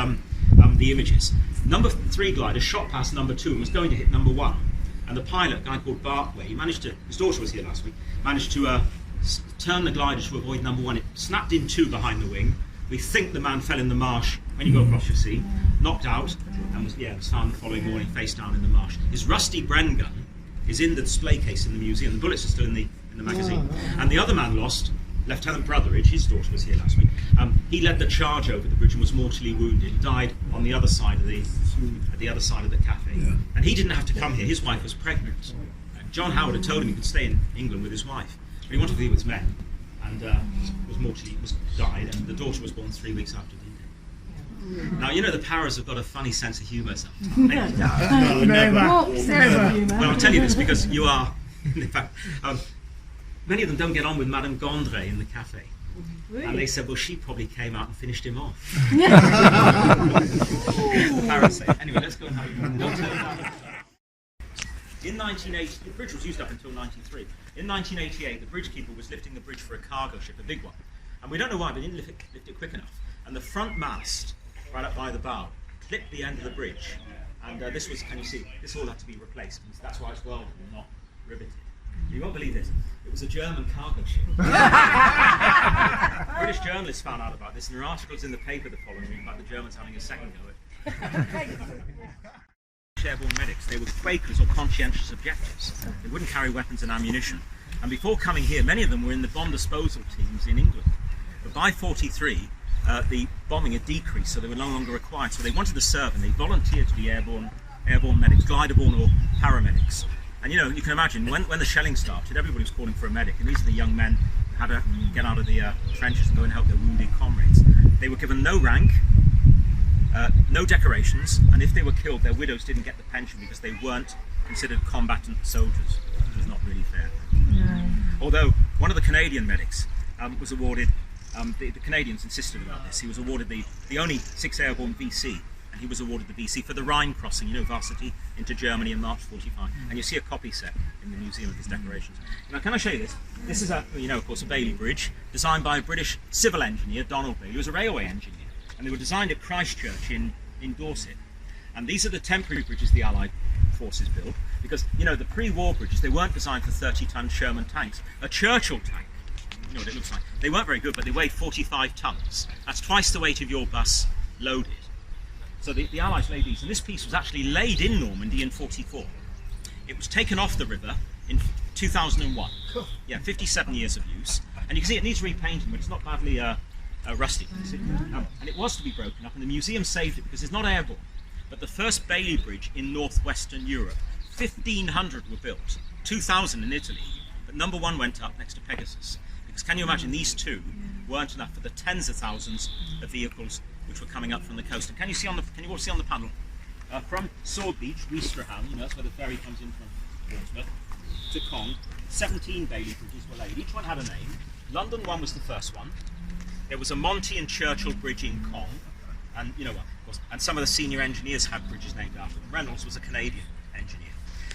Speaker 4: images. Number 3 glider shot past number 2 and was going to hit number 1. And the pilot, a guy called Barkway, he managed to, his daughter was here last week, managed to turn the glider to avoid number 1. It snapped in 2 behind the wing. We think the man fell in the marsh. When you go across, you see, knocked out, and was found the following morning face down in the marsh. His rusty Bren gun is in the display case in the museum. The bullets are still in the magazine. And the other man lost, Lieutenant Brotheridge, his daughter was here last week. He led the charge over the bridge and was mortally wounded. He died on the other side of the cafe. Yeah. And he didn't have to come here. His wife was pregnant. John Howard had told him he could stay in England with his wife, but he wanted to be with his men, and died. And the daughter was born 3 weeks after D-Day. Now you know the Paras have got a funny sense of humour. Well, I'll tell you this because you are. In fact, many of them don't get on with Madame Gondry in the cafe. Really? And they said, well, she probably came out and finished him off. The Paras say. Anyway, let's go and have a In 1980, the bridge was used up until 93. In 1988, the bridge keeper was lifting the bridge for a cargo ship, a big one. And we don't know why, but he didn't lift it quick enough. And the front mast, right up by the bow, clipped the end of the bridge. And this was, can you see, this all had to be replaced. That's why it's welded and not riveted. You won't believe this. It was a German cargo ship. British journalists found out about this, and there are articles in the paper the following week about the Germans having a second go at it. Airborne medics, they were Quakers or conscientious objectives. They wouldn't carry weapons and ammunition. And before coming here, many of them were in the bomb disposal teams in England. But by 43, the bombing had decreased, so they were no longer required. So they wanted to serve, and they volunteered to be airborne medics, gliderborne or paramedics. And you know, you can imagine, when the shelling started, everybody was calling for a medic, and these are the young men who had to get out of the trenches and go and help their wounded comrades. They were given no rank, no decorations, and if they were killed, their widows didn't get the pension because they weren't considered combatant soldiers. It was not really fair. No. Although one of the Canadian medics was awarded, the Canadians insisted about this, he was awarded the only 6 airborne VC, and he was awarded the VC for the Rhine crossing, you know, varsity into Germany in March 45. And you see a copy set in the museum of his decorations. Now, can I show you this? This is of course, a Bailey Bridge, designed by a British civil engineer, Donald Bailey, who was a railway engineer. And they were designed at Christchurch in Dorset. And these are the temporary bridges the Allied forces built, because, you know, the pre-war bridges, they weren't designed for 30-ton Sherman tanks. A Churchill tank, you know what it looks like, they weren't very good, but they weighed 45 tons. That's twice the weight of your bus loaded. So the Allies laid these, and this piece was actually laid in Normandy in 44. It was taken off the river in 2001. Yeah, 57 years of use. And you can see it needs repainting, but it's not badly rusty. And it was to be broken up, and the museum saved it because it's not airborne. But the first Bailey Bridge in northwestern Europe, 1,500 were built, 2,000 in Italy, but number 1 went up next to Pegasus. Because can you imagine, these 2 weren't enough for the tens of thousands of vehicles which were coming up from the coast. And can you all see on the panel, from Sword Beach, Ouistreham, you know, that's where the ferry comes in from Portsmouth, to Caen, 17 Bailey Bridges were laid. Each one had a name. London 1 was the first one. There was a Monty and Churchill bridge in Caen, and you know what, of course, and some of the senior engineers had bridges named after them. Reynolds was a Canadian engineer.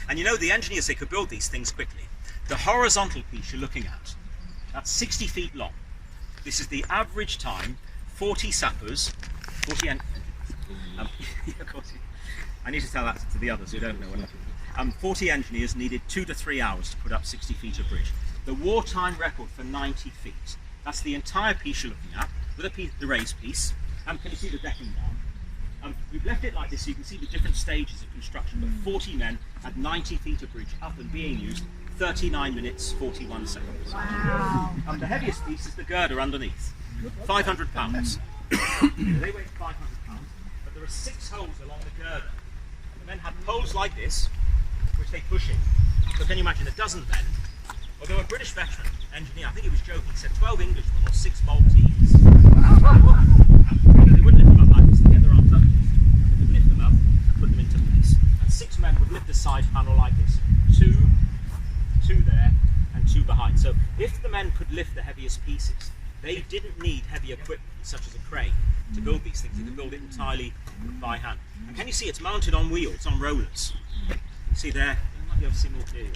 Speaker 4: And you know, the engineers, they could build these things quickly. The horizontal piece you're looking at, that's 60 feet long. This is the average time, 40 sappers, 40 of course, I need to tell that to the others who don't know what I'm talking about. 40 engineers needed 2 to 3 hours to put up 60 feet of bridge. The wartime record for 90 feet. That's the entire piece you're looking at, with a piece, the raised piece. Can you see the decking down? We've left it like this so you can see the different stages of construction, but 40 men had 90 feet of bridge up and being used 39 minutes 41 seconds.
Speaker 5: Wow.
Speaker 4: The heaviest piece is the girder underneath, 500 pounds. They weigh 500 pounds, but there are 6 holes along the girder. The men had poles like this, which they push in. So can you imagine a dozen men, although a British veteran engineer, I think he was joking, he said 12 Englishmen or 6 Maltese. They wouldn't lift them up like this, they get their arms up, they would lift them up and put them into place. And 6 men would lift the side panel like this. 2 there, and 2 behind. So if the men could lift the heaviest pieces, they didn't need heavy equipment such as a crane to build these things. They could build it entirely by hand. And can you see it's mounted on wheels, on rollers? You can see there, you might be able to see more clearly.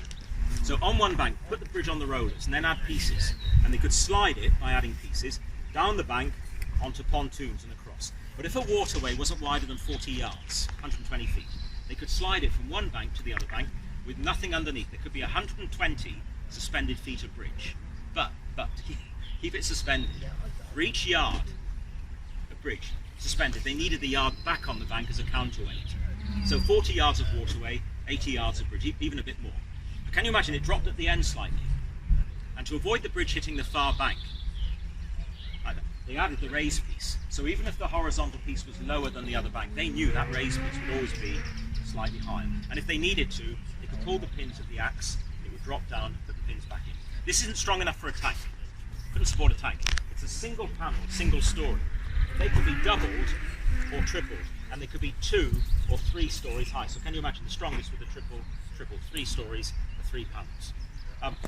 Speaker 4: So on one bank, put the bridge on the rollers and then add pieces. And they could slide it by adding pieces down the bank onto pontoons and across. But if a waterway wasn't wider than 40 yards, 120 feet, they could slide it from one bank to the other bank with nothing underneath. There could be 120 suspended feet of bridge. But to keep it suspended, for each yard of bridge suspended, they needed the yard back on the bank as a counterweight. So 40 yards of waterway, 80 yards of bridge, even a bit more. But can you imagine it dropped at the end slightly? And to avoid the bridge hitting the far bank, they added the raised piece. So even if the horizontal piece was lower than the other bank, they knew that raised piece would always be slightly higher. And if they needed to, they could pull the pins of the axe, it would drop down and put the pins back in. This isn't strong enough for a tank. Couldn't support a tank. It's a single panel, single story. They could be doubled or tripled, and they could be 2 or 3 stories high. So can you imagine the strongest with a triple, 3 stories for 3 panels.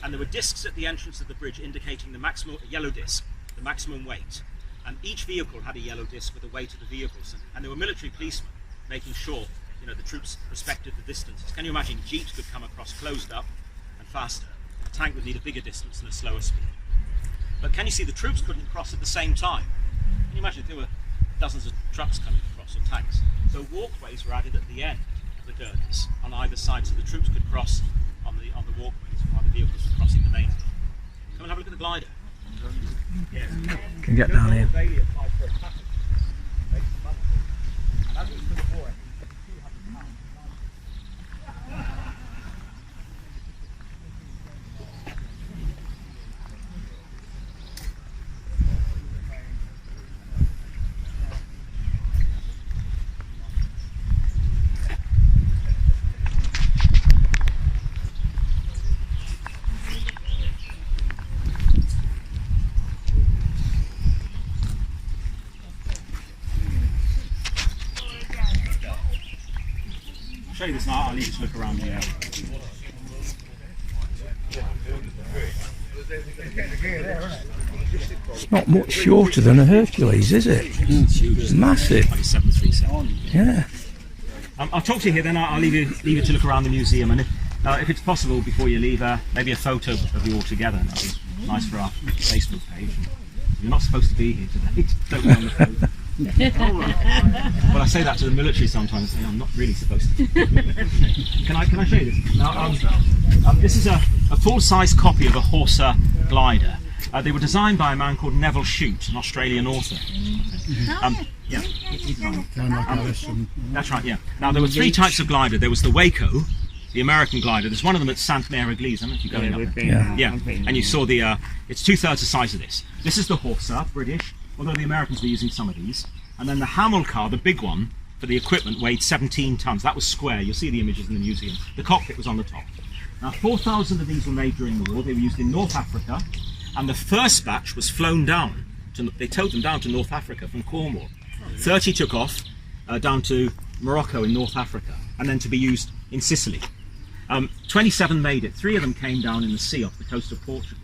Speaker 4: And there were discs at the entrance of the bridge indicating the maximum, yellow disc, the maximum weight. And each vehicle had a yellow disc with the weight of the vehicles. And there were military policemen making sure, you know, the troops respected the distances. Can you imagine jeeps could come across closed up and faster? A tank would need a bigger distance and a slower speed. But can you see the troops couldn't cross at the same time? Can you imagine if there were dozens of trucks coming across, or tanks? So walkways were added at the end of the girders on either side, so the troops could cross on the walkways while the vehicles were crossing the main. Come and have a look at the glider. Yeah.
Speaker 1: Can get down here.
Speaker 4: Bailey applied for a patent. Makes some money. And as it was for the war, it was £200. I'll show you this now, I'll need you to look around here.
Speaker 1: It's not much shorter than a Hercules, is it? It's massive.
Speaker 4: 737.
Speaker 1: Yeah.
Speaker 4: I'll talk to you here, then I'll leave you to look around the museum, and if it's possible before you leave, maybe a photo of you all together. That'd be nice for our Facebook page. You're not supposed to be here today. Don't be on the phone. Well, I say that to the military sometimes. I'm not really supposed to. Can I show you this? Now, this is a full-size copy of a Horsa glider. They were designed by a man called Neville Shute, an Australian author. Yeah, he designed it. That's right. Yeah. Now there were 3 types of glider. There was the Waco, the American glider. There's one of them at Sainte Mère Église. I don't know if you're going up there. Yeah. And you saw the. It's 2/3 the size of this. This is the Horsa, British. Although the Americans were using some of these. And then the Hamilcar, the big one, for the equipment, weighed 17 tons. That was square. You'll see the images in the museum. The cockpit was on the top. Now, 4,000 of these were made during the war. They were used in North Africa. And the first batch was flown down. They towed them down to North Africa from Cornwall. 30 took off down to Morocco in North Africa, and then to be used in Sicily. 27 made it. 3 of them came down in the sea off the coast of Portugal.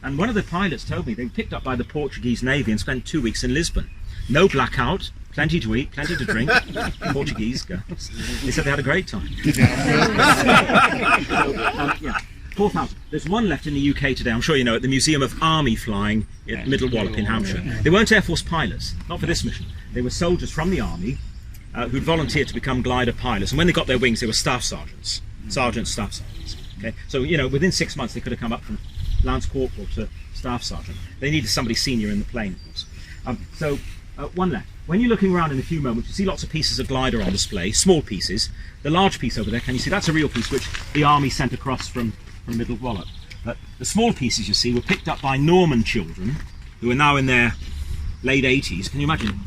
Speaker 4: And one of the pilots told me they were picked up by the Portuguese Navy and spent 2 weeks in Lisbon. No blackout, plenty to eat, plenty to drink. Portuguese girls. They said they had a great time. Yeah. 4,000. There's one left in the UK today, I'm sure you know, at the Museum of Army Flying at Middle Wallop in Hampshire. They weren't Air Force pilots, not for this mission. They were soldiers from the Army who'd volunteered to become glider pilots, and when they got their wings, they were staff sergeants. Staff sergeants. Okay? So, you know, within 6 months, they could have come up from Lance Corporal to Staff Sergeant. They needed somebody senior in the plane, of course. One left. When you're looking around in a few moments, you see lots of pieces of glider on display, small pieces. The large piece over there, can you see? That's a real piece which the Army sent across from Middle Wallop. But the small pieces you see were picked up by Norman children who are now in their late 80s. Can you imagine?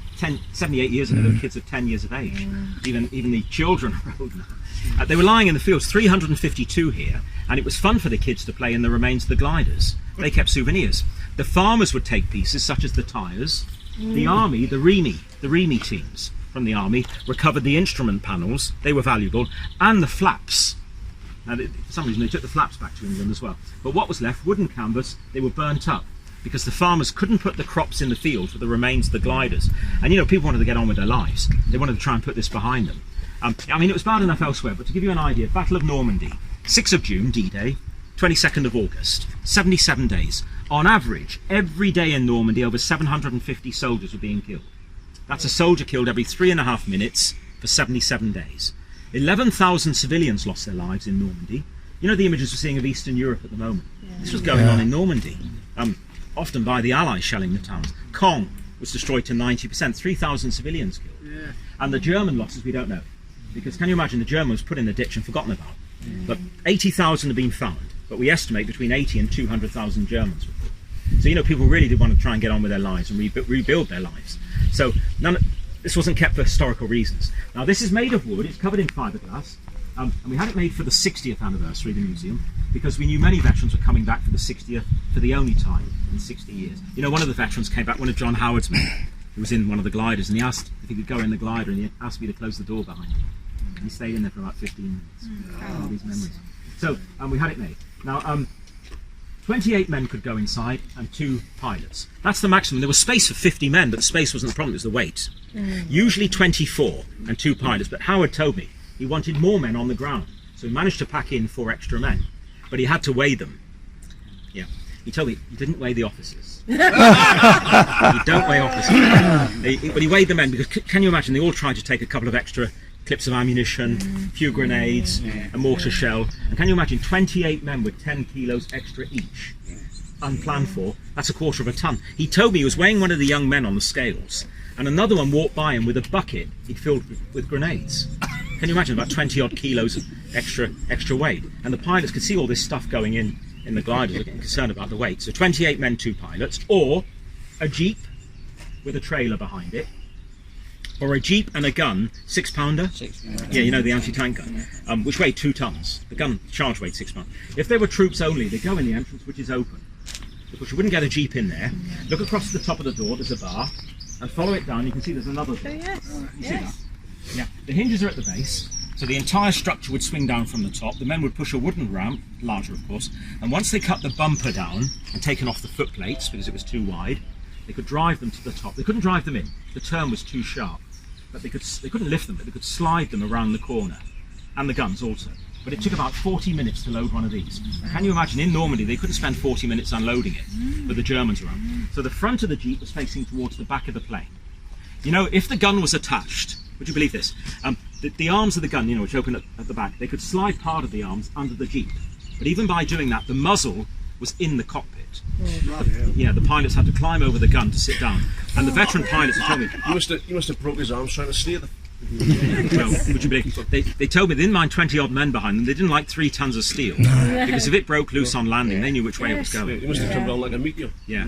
Speaker 4: 78 years ago, they were kids of 10 years of age. Even the children are old now. They were lying in the fields, 352 here, and it was fun for the kids to play in the remains of the gliders. They kept souvenirs. The farmers would take pieces such as the tyres. The Army, the REME teams from the Army recovered the instrument panels. They were valuable, and the flaps. Now, for some reason, they took the flaps back to England as well. But what was left, wooden canvas, they were burnt up because the farmers couldn't put the crops in the fields with the remains of the gliders. And, you know, people wanted to get on with their lives. They wanted to try and put this behind them. I mean, it was bad enough elsewhere, but to give you an idea, Battle of Normandy, 6th of June, D-Day, 22nd of August, 77 days. On average, every day in Normandy, over 750 soldiers were being killed. That's a soldier killed every 3.5 minutes for 77 days. 11,000 civilians lost their lives in Normandy. You know the images we're seeing of Eastern Europe at the moment? Yeah. This was going on in Normandy, often by the Allies shelling the towns. Caen was destroyed to 90%, 3,000 civilians killed. Yeah. And the German losses, we don't know. Because can you imagine, the Germans put in the ditch and forgotten about. But 80,000 have been found, but we estimate between 80 and 200,000 Germans were killed. So, you know, people really did want to try and get on with their lives and rebuild their lives. So this wasn't kept for historical reasons. Now, this is made of wood, it's covered in fiberglass, and we had it made for the 60th anniversary of the museum, because we knew many veterans were coming back for the 60th, for the only time in 60 years. You know, one of the veterans came back, one of John Howard's men, who was in one of the gliders, and he asked if he could go in the glider, and he asked me to close the door behind him. And he stayed in there for about 15 minutes. All these memories. So, we had it made. Now, 28 men could go inside and 2 pilots. That's the maximum. There was space for 50 men, but the space wasn't the problem, it was the weight. Usually 24 and 2 pilots, but Howard told me he wanted more men on the ground. So he managed to pack in 4 extra men, but he had to weigh them. Yeah. He told me he didn't weigh the officers. You don't weigh officers. But he weighed the men, because can you imagine, they all tried to take a couple of extra clips of ammunition, a few grenades, a mortar shell. And can you imagine 28 men with 10 kilos extra each? Unplanned for. That's a quarter of a ton. He told me he was weighing one of the young men on the scales, and another one walked by him with a bucket he'd filled with grenades. Can you imagine, about 20 odd kilos of extra weight? And the pilots could see all this stuff going in the gliders, were getting concerned about the weight. So 28 men, 2 pilots, or a jeep with a trailer behind it, or a jeep and a gun, 6-pounder. 6-pounder. Yeah, you know, the anti-tank gun, which weighed 2 tons. The gun charge weighed 6 pounds. If they were troops only, they go in the entrance, which is open. Because you wouldn't get a jeep in there. Look across the top of the door, there's a bar, and follow it down, you can see there's another door.
Speaker 5: Oh, yes.
Speaker 4: You see that? Yeah, the hinges are at the base, so the entire structure would swing down from the top. The men would push a wooden ramp, larger of course, and once they cut the bumper down and taken off the foot plates because it was too wide, they could drive them to the top. They couldn't drive them in, the turn was too sharp. But they couldn't lift them, but they could slide them around the corner, and the guns also. But it took about 40 minutes to load one of these. Can you imagine, in Normandy they couldn't spend 40 minutes unloading it, but the Germans around. So the front of the jeep was facing towards the back of the plane. You know, if the gun was attached, would you believe this? The arms of the gun, you know, which open at the back, they could slide part of the arms under the jeep. But even by doing that, the muzzle was in the cockpit. The pilots had to climb over the gun to sit down. And the veteran pilots have told me...
Speaker 3: You must have broke his arms trying to steer them.
Speaker 4: Well, would you believe? They told me they didn't mind 20 odd men behind them. They didn't like 3 tons of steel. Because if it broke loose on landing, they knew which way it was going.
Speaker 3: You must have come down like a meteor.
Speaker 4: Yeah.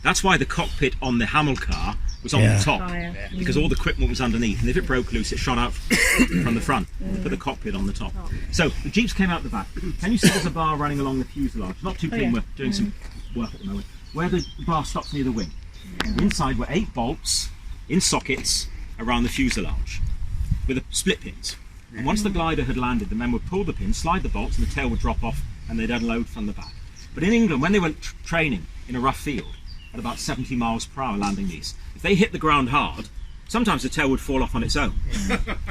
Speaker 4: That's why the cockpit on the Hamel car was on the top, because all the equipment was underneath, and if it broke loose, it shot out from the front. Put the cockpit on the top. So the jeeps came out the back. Can you see there's a bar running along the fuselage? Not too clean. We're doing some work at the moment. Where the bar stops near the wing. Inside were 8 bolts in sockets around the fuselage with split pins. And once the glider had landed, the men would pull the pins, slide the bolts, and the tail would drop off, and they'd unload from the back. But in England, when they were training in a rough field, at about 70 miles per hour landing these. If they hit the ground hard, sometimes the tail would fall off on its own.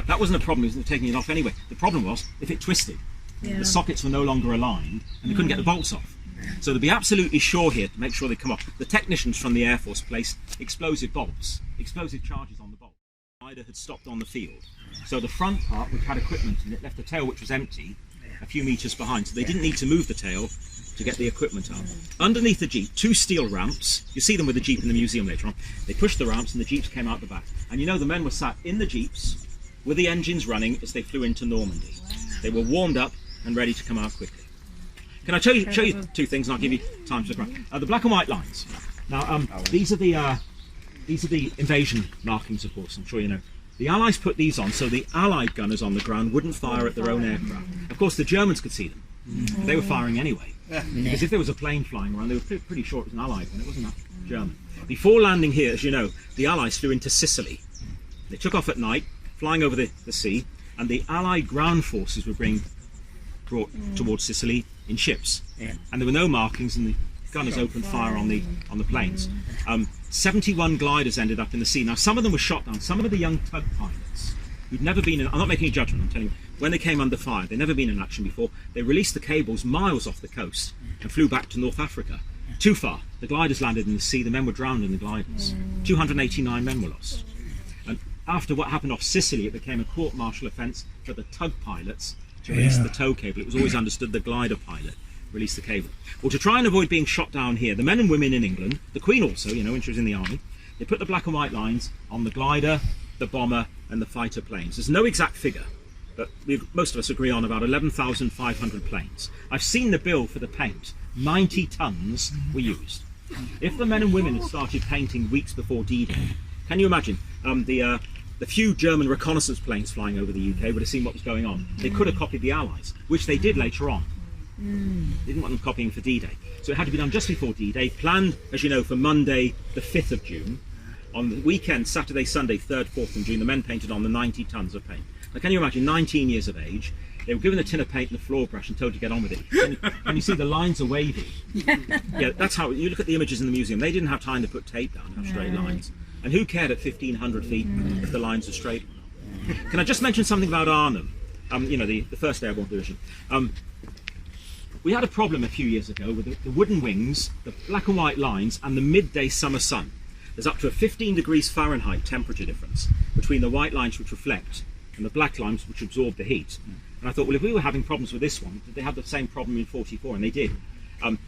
Speaker 4: That wasn't a problem, it was taking it off anyway. The problem was if it twisted, the sockets were no longer aligned and they couldn't get the bolts off. So to be absolutely sure here, to make sure they come off, the technicians from the Air Force placed explosive bolts, explosive charges on the bolt. The glider had stopped on the field. So the front part, which had equipment in it, left the tail which was empty a few metres behind. So they didn't need to move the tail to get the equipment up. Underneath the Jeep, 2 steel ramps. You see them with the Jeep in the museum later on. They pushed the ramps and the Jeeps came out the back. And you know the men were sat in the Jeeps with the engines running as they flew into Normandy. They were warmed up and ready to come out quickly. Can I show you 2 things, and I'll give you time to look around. The black and white lines. Now, these are the invasion markings, of course. I'm sure you know. The Allies put these on so the Allied gunners on the ground wouldn't fire at their own aircraft. Of course, the Germans could see them. They were firing anyway, because if there was a plane flying around, they were pretty sure it was an Allied one. It wasn't that German. Before landing here, as you know, the Allies flew into Sicily. They took off at night, flying over the sea, and the Allied ground forces were being brought towards Sicily in ships, and there were no markings, and the gunners opened fire on the planes. 71 gliders ended up in the sea. Now some of them were shot down. Some of the young tug pilots who'd never been in, I'm not making a judgment, I'm telling you, when they came under fire, they'd never been in action before, they released the cables miles off the coast and flew back to North Africa. Too far. The gliders landed in the sea, the men were drowned in the gliders. 289 men were lost. And after what happened off Sicily, it became a court-martial offence for the tug pilots to release the tow cable. It was always understood the glider pilot released the cable. Well, to try and avoid being shot down here, the men and women in England, the Queen also, you know, when she was in the army, they put the black and white lines on the glider, the bomber and the fighter planes. There's no exact figure, but most of us agree on about 11,500 planes. I've seen the bill for the paint. 90 tons were used. If the men and women had started painting weeks before D-Day, can you imagine the few German reconnaissance planes flying over the UK would have seen what was going on. They could have copied the Allies, which they did later on. They didn't want them copying for D-Day. So it had to be done just before D-Day, planned, as you know, for Monday the 5th of June. On the weekend, Saturday, Sunday, 3rd, 4th of June, the men painted on the 90 tons of paint. Now can you imagine, 19 years of age, they were given a tin of paint and a floor brush and told to get on with it. And you see the lines are wavy. Yeah, that's how, you look at the images in the museum, they didn't have time to put tape down and have straight lines. And who cared at 1,500 feet if the lines are straight or not? Can I just mention something about Arnhem? You know, the 1st Airborne Division. We had a problem a few years ago with the wooden wings, the black and white lines, and the midday summer sun. There's up to a 15 degrees Fahrenheit temperature difference between the white lines which reflect and the black lines which absorb the heat. And I thought, well, if we were having problems with this one, did they have the same problem in 44? And they did.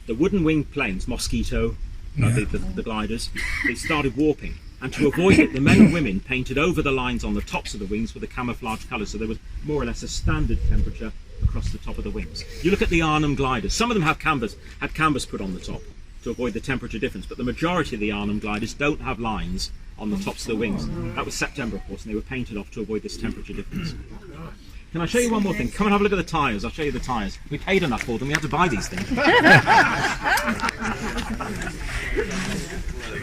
Speaker 4: The wooden wing planes, Mosquito, the gliders, they started warping. And to avoid it, the men and women painted over the lines on the tops of the wings with the camouflage colours, so there was more or less a standard temperature across the top of the wings. You look at the Arnhem gliders, some of them had canvas put on the top to avoid the temperature difference, but the majority of the Arnhem gliders don't have lines on the tops of the wings. That was September, of course, and they were painted off to avoid this temperature difference. Can I show you one more thing? Come and have a look at the tyres. I'll show you the tyres. We paid enough for them, we had to buy these things.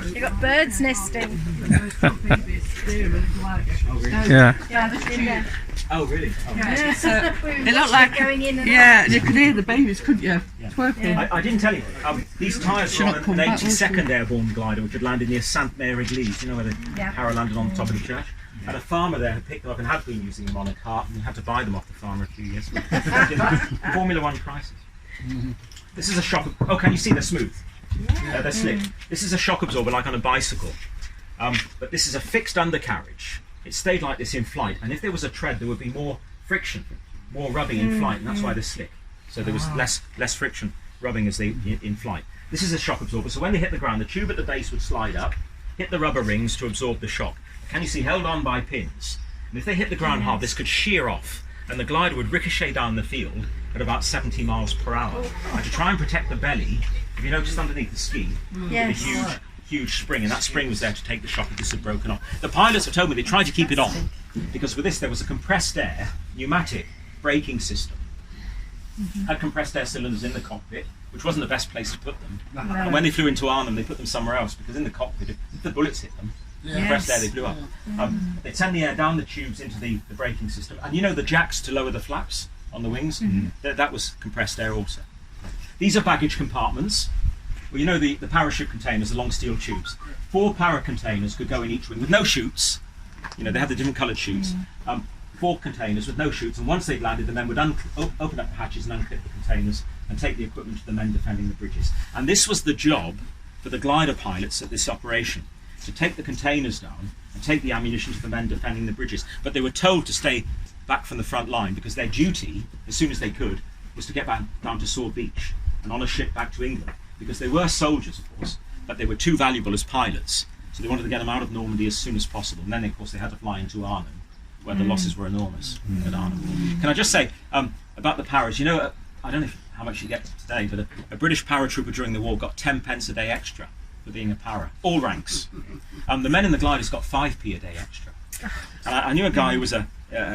Speaker 5: You've got birds nesting.
Speaker 1: Yeah.
Speaker 4: Oh, really? Oh.
Speaker 8: Yeah, so they look like,
Speaker 5: Going in and
Speaker 8: yeah, you could hear the babies, couldn't you? Twerking.
Speaker 4: I didn't tell you, these tyres were on an
Speaker 8: come back,
Speaker 4: 82nd Airborne glider which had landed near St Mary Lees, you know where the Harrow landed on the top of the church? And a farmer there had picked them up and had been using them on a cart, and he had to buy them off the farmer a few years ago. Formula One prices. This is a shock. Oh, can you see they're smooth? They're slick. This is a shock absorber like on a bicycle, but this is a fixed undercarriage. It stayed like this in flight, and if there was a tread, there would be more friction, more rubbing in flight, and that's why they're slick. So there was less friction rubbing as they in flight. This is a shock absorber, so when they hit the ground, the tube at the base would slide up, hit the rubber rings to absorb the shock. Can you see, held on by pins? And if they hit the ground hard, this could shear off, and the glider would ricochet down the field at about 70 miles per hour. And to try and protect the belly, if you noticed underneath the ski, a huge spring, and that spring was there to take the shock if this had broken off. The pilots have told me they tried to keep it on, because for this there was a compressed air pneumatic braking system. Had compressed air cylinders in the cockpit, which wasn't the best place to put them. And when they flew into Arnhem, they put them somewhere else, because in the cockpit, if the bullets hit them, compressed air, they blew up. They send the air down the tubes into the braking system, and you know the jacks to lower the flaps on the wings? That was compressed air also. These are baggage compartments. Well, you know the parachute containers, the long steel tubes. 4 para containers could go in each wing with no chutes. You know, they had the different coloured chutes. 4 containers with no chutes, and once they'd landed, the men would open up the hatches and unclip the containers and take the equipment to the men defending the bridges. And this was the job for the glider pilots at this operation, to take the containers down and take the ammunition to the men defending the bridges. But they were told to stay back from the front line because their duty, as soon as they could, was to get back down to Sword Beach and on a ship back to England, because they were soldiers, of course, but they were too valuable as pilots. So they wanted to get them out of Normandy as soon as possible. And then, of course, they had to fly into Arnhem, where the losses were enormous at Arnhem. Can I just say about the paras? You know, I don't know how much you get today, but a British paratrooper during the war got 10 pence a day extra for being a para, all ranks. The men in the gliders got 5p a day extra. And I knew a guy who was a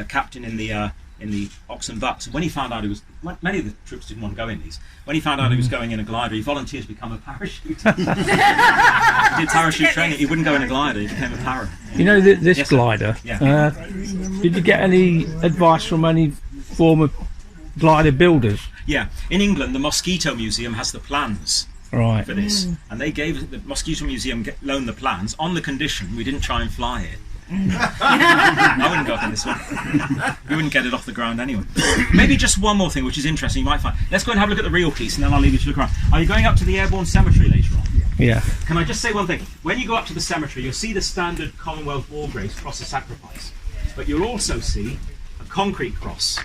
Speaker 4: captain in the Ox and Bucks, and when he found out many of the troops didn't want to go in these. When he found out he was going in a glider, he volunteered to become a parachuter. He did parachute training. He wouldn't go in a glider. He became a para.
Speaker 1: You know this
Speaker 4: Yes,
Speaker 1: glider.
Speaker 4: Yeah.
Speaker 1: Did you get any advice from any former glider builders?
Speaker 4: Yeah. In England, the Mosquito Museum has the plans
Speaker 1: Right.
Speaker 4: for this, and they gave the Mosquito Museum loaned the plans on the condition we didn't try and fly it. I wouldn't go up in this one. We wouldn't get it off the ground anyway. Maybe just one more thing which is interesting you might find. Let's go and have a look at the real piece and then I'll leave you to look around. Are you going up to the Airborne Cemetery later on?
Speaker 1: Yeah.
Speaker 4: Can I just say one thing? When you go up to the cemetery, you'll see the standard Commonwealth war graves, cross of sacrifice, but you'll also see a concrete cross,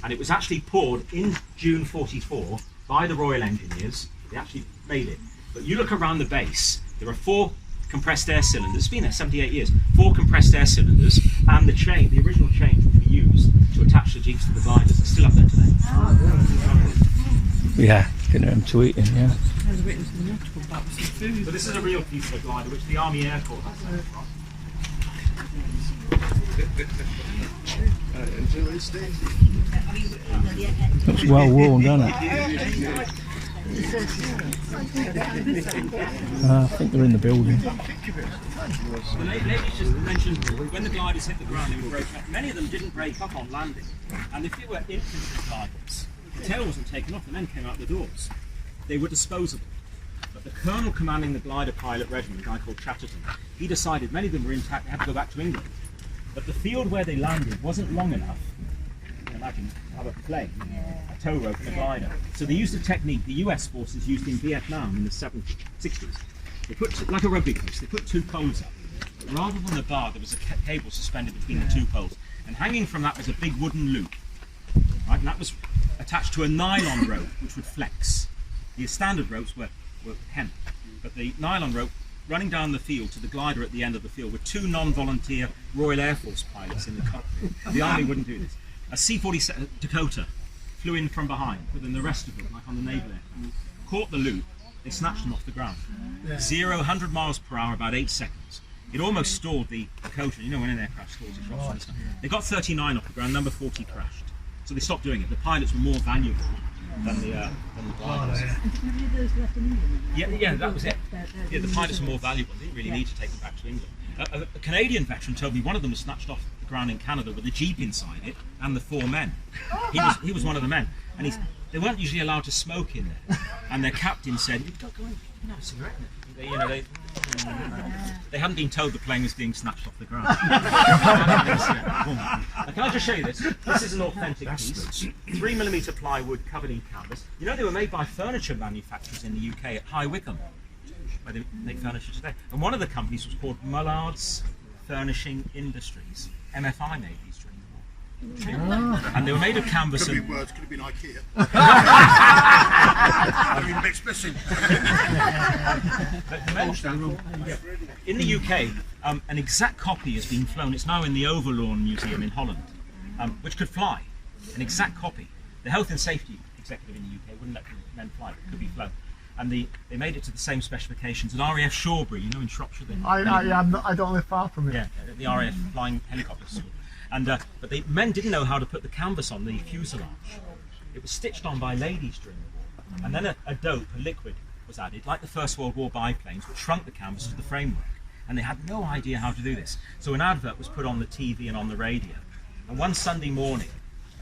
Speaker 4: and it was actually poured in June 44 by the Royal Engineers. They actually made it. But you look around the base, there are 4 compressed air cylinders. It's been there 78 years. 4 compressed air cylinders, and the chain, the original chain which we used to attach the jeeps to the gliders, are still up there today.
Speaker 1: Yeah. Getting them to eat in, yeah.
Speaker 4: So this is a real piece of a glider which the Army Air Corps has sent from.
Speaker 1: Looks well worn, doesn't it? I think they're in the building.
Speaker 4: The ladies just mentioned when the gliders hit the ground, they would break up. Many of them didn't break up on landing, and if they were infantry gliders, the tail wasn't taken off, the men came out the doors. They were disposable. But the colonel commanding the glider pilot regiment, a guy called Chatterton, he decided many of them were intact, they had to go back to England. But the field where they landed wasn't long enough, you can imagine, to have a plane, a tow rope and a glider. So they used a technique the US forces used in Vietnam in the 60s. They put, like a rugby post, they put 2 poles up. But rather than the bar, there was a cable suspended between the 2 poles. And hanging from that was a big wooden loop. Right, and that was attached to a nylon rope which would flex. The standard ropes were hemp, but the nylon rope running down the field to the glider at the end of the field with 2 non-volunteer Royal Air Force pilots in the cockpit. The Army wouldn't do this. A C-47 Dakota flew in from behind, but then the rest of them, like on the naval aircraft, caught the loop. They snatched them off the ground. 100 miles per hour, about 8 seconds. It almost stalled the Dakota. You know when an aircraft stalls, it drops on the ground. They got 39 off the ground, number 40 crashed. So they stopped doing it. The pilots were more valuable than the gliders. Yeah, that was it. Yeah, the pilots were more valuable. They didn't really need to take them back to England. A Canadian veteran told me one of them was snatched off the ground in Canada with a jeep inside it and the 4 men. He was one of the men, and they weren't usually allowed to smoke in there. And their captain said, "You've got to go in, you can have a cigarette." They hadn't been told the plane was being snatched off the ground. Can I just show you this? This is an authentic piece. 3mm plywood covered in canvas. You know they were made by furniture manufacturers in the UK at High Wycombe, where they make furniture today. And one of the companies was called Mullard's Furnishing Industries. MFI made these during the war. And they were made of canvas.
Speaker 3: Could have been words, could have been IKEA. I mean, mixed missing.
Speaker 4: In the UK, an exact copy has been flown. It's now in the Overlawn Museum in Holland, which could fly. An exact copy. The health and safety executive in the UK wouldn't let men fly, but it could be flown. And they made it to the same specifications at RAF Shawbury, you know, in Shropshire.
Speaker 6: I don't live far from it.
Speaker 4: Yeah, the RAF Flying Helicopter School. And but the men didn't know how to put the canvas on the fuselage. It was stitched on by ladies during the war. And then a dope, a liquid, was added, like the First World War biplanes, which shrunk the canvas to the framework. And they had no idea how to do this. So an advert was put on the TV and on the radio. And one Sunday morning,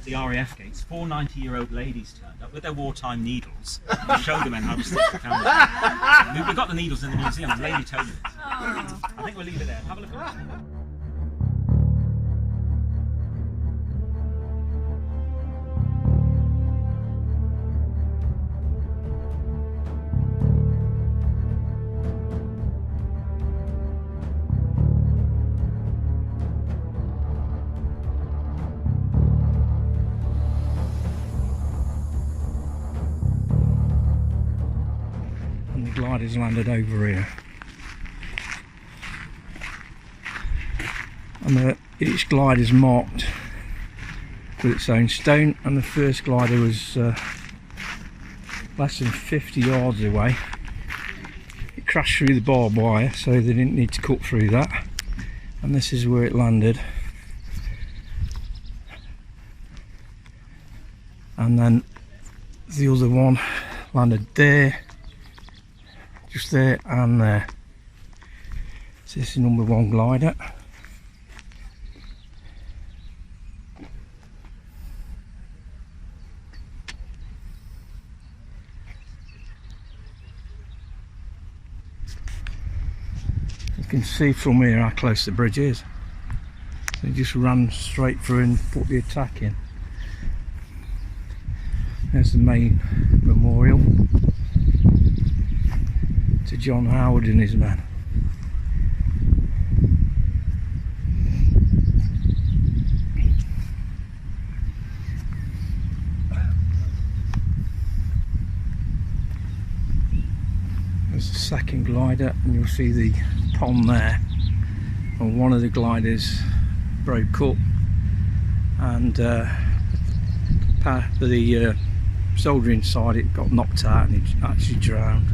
Speaker 4: at the RAF gates, 4 90-year-old ladies turned up with their wartime needles to show the men how to stick the camera. We've got the needles in the museum, the lady told me this. I think we'll leave it there. Have a look at it.
Speaker 1: The glider's landed over here, and each glider is marked with its own stone, and the first glider was less than 50 yards away. It crashed through the barbed wire, so they didn't need to cut through that, and this is where it landed. And then the other one landed there, just there and there. So this is number 1 glider. You can see from here how close the bridge is. They just ran straight through and put the attack in. There's the main memorial to John Howard and his men. There's the second glider, and you'll see the pond there, and one of the gliders broke up, and the soldier inside it got knocked out and it actually drowned.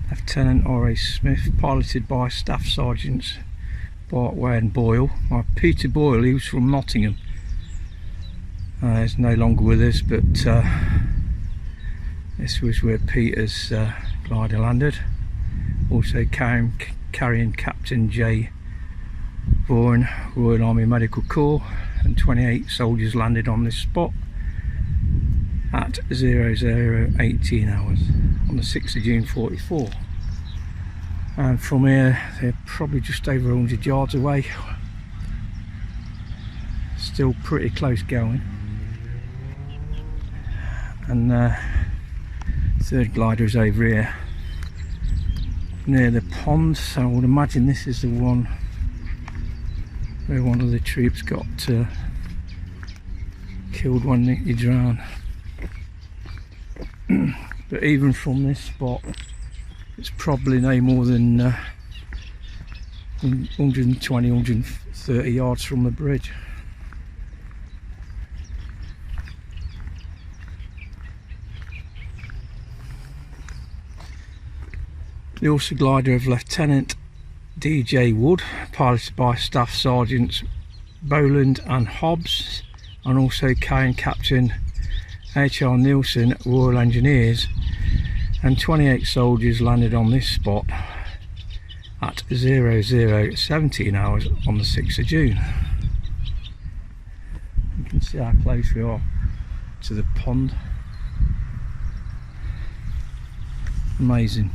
Speaker 1: Lieutenant R.A. Smith, piloted by Staff Sergeants Bartway and Boyle. Peter Boyle, he was from Nottingham. He's no longer with us, but this was where Peter's glider landed. Also carrying Captain J. Vaughan, Royal Army Medical Corps, and 28 soldiers landed on this spot at 0018 hours on the 6th of June 44. And from here they're probably just over 100 yards away. Still pretty close going. And third glider is over here near the pond, so I would imagine this is the one where one of the troops got killed when he drowned. But even from this spot, it's probably no more than 120, 130 yards from the bridge. The Horsa glider of Lieutenant D.J. Wood, piloted by Staff Sergeants Boland and Hobbs, and also carrying Captain H.R. Nielsen, Royal Engineers, and 28 soldiers landed on this spot at 0017 hours on the 6th of June. You can see how close we are to the pond. Amazing.